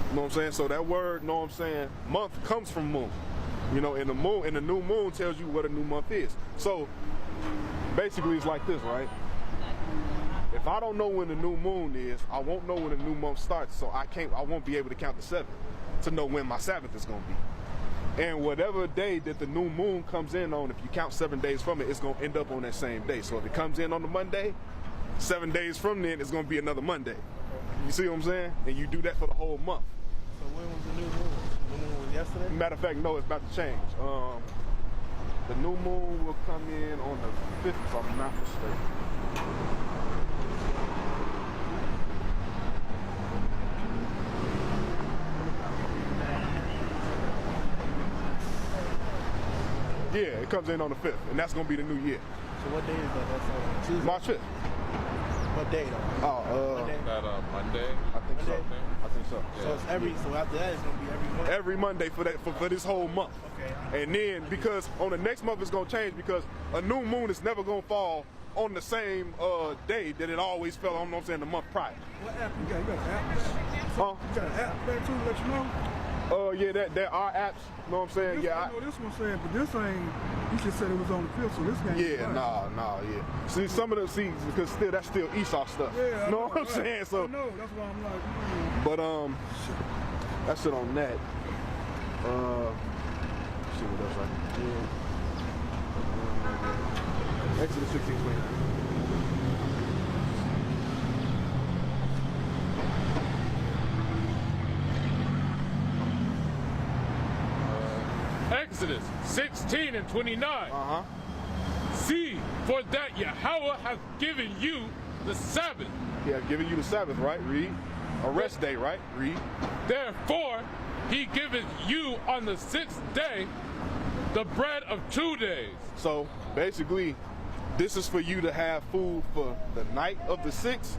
You know what I'm saying? So that word, know what I'm saying, month comes from moon. You know, and the moon, and the new moon tells you what a new month is. So basically it's like this, right? If I don't know when the new moon is, I won't know when the new month starts, so I won't be able to count the 7th to know when my Sabbath is going to be. And whatever day that the new moon comes in on, if you count 7 days from it, it's going to end up on that same day. So if it comes in on the Monday, 7 days from then, it's going to be another Monday. You see what I'm saying? And you do that for the whole month. So when was the new moon? The new moon was yesterday? Matter of fact, no, it's about to change. The new moon will come in on the 5th, if I'm not mistaken. Yeah, it comes in on the 5th, and that's going to be the new year. So what day is that? That's Tuesday? March 5th. What day though? Monday? Monday? I think so. I think so. Yeah. So it's so after that it's going to be every Monday? Every Monday for this whole month. Okay. And then, because on the next month it's going to change, because a new moon is never going to fall on the same day that it always fell on, you know what I'm saying, the month prior. What app you got? You got an app? Huh? You got an app there too to let you know? Yeah, there are apps, you know what I'm saying? I know this one saying, but this ain't, you just said it was on the 5th, so this ain't. Yeah, nah, yeah. See, some of them, because that's still Esau stuff. Yeah, you know what I'm saying? So, I know, that's why I'm like, But, that's it on that. Let's see what else I can do. Exodus 16:29. Exodus 16 and 29. See, for that Yahweh hath given you the Sabbath. He hath given you the Sabbath, right? Read. A rest day, right? Read. Therefore, he giveth you on the 6th day the bread of 2 days. So basically, this is for you to have food for the night of the 6th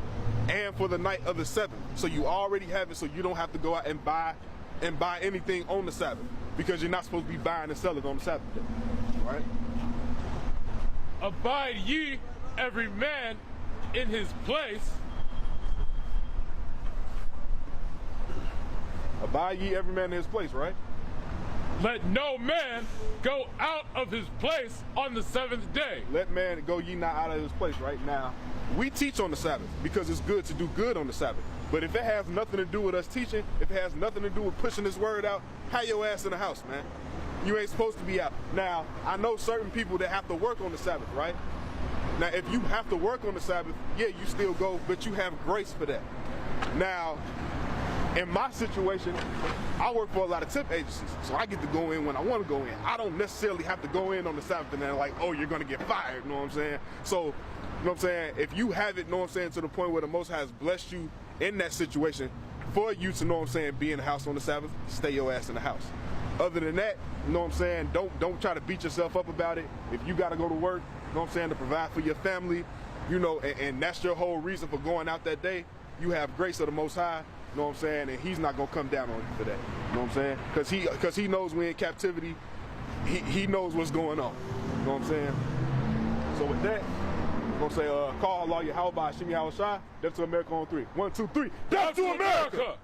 and for the night of the 7th. So you already have it, so you don't have to go out and buy anything on the Sabbath, because you're not supposed to be buying and selling on the Sabbath day, right? Abide ye every man in his place. Abide ye every man in his place, right? Let no man go out of his place on the 7th day. Let man go ye not out of his place. Right now, we teach on the Sabbath because it's good to do good on the Sabbath. But if it has nothing to do with us teaching, if it has nothing to do with pushing this word out, have your ass in the house, man. You ain't supposed to be out. Now, I know certain people that have to work on the Sabbath, right? Now, if you have to work on the Sabbath, yeah, you still go, but you have grace for that. Now, in my situation, I work for a lot of temp agencies, so I get to go in when I want to go in. I don't necessarily have to go in on the Sabbath and then like, oh, you're going to get fired, you know what I'm saying? So, you know what I'm saying? If you have it, you know what I'm saying, to the point where the Most High has blessed you in that situation, for you to, know what I'm saying, be in the house on the Sabbath, stay your ass in the house. Other than that, you know what I'm saying, don't try to beat yourself up about it. If you got to go to work, you know what I'm saying, to provide for your family, you know, and that's your whole reason for going out that day, you have grace of the Most High. You know what I'm saying? And he's not going to come down on you for that. You know what I'm saying? Because he knows we're in captivity. He knows what's going on. You know what I'm saying? So with that, I'm going to say, call Allah Yahweh, Shimi Hawashai, Death to America on 3. 1, 2, 3. Death to America!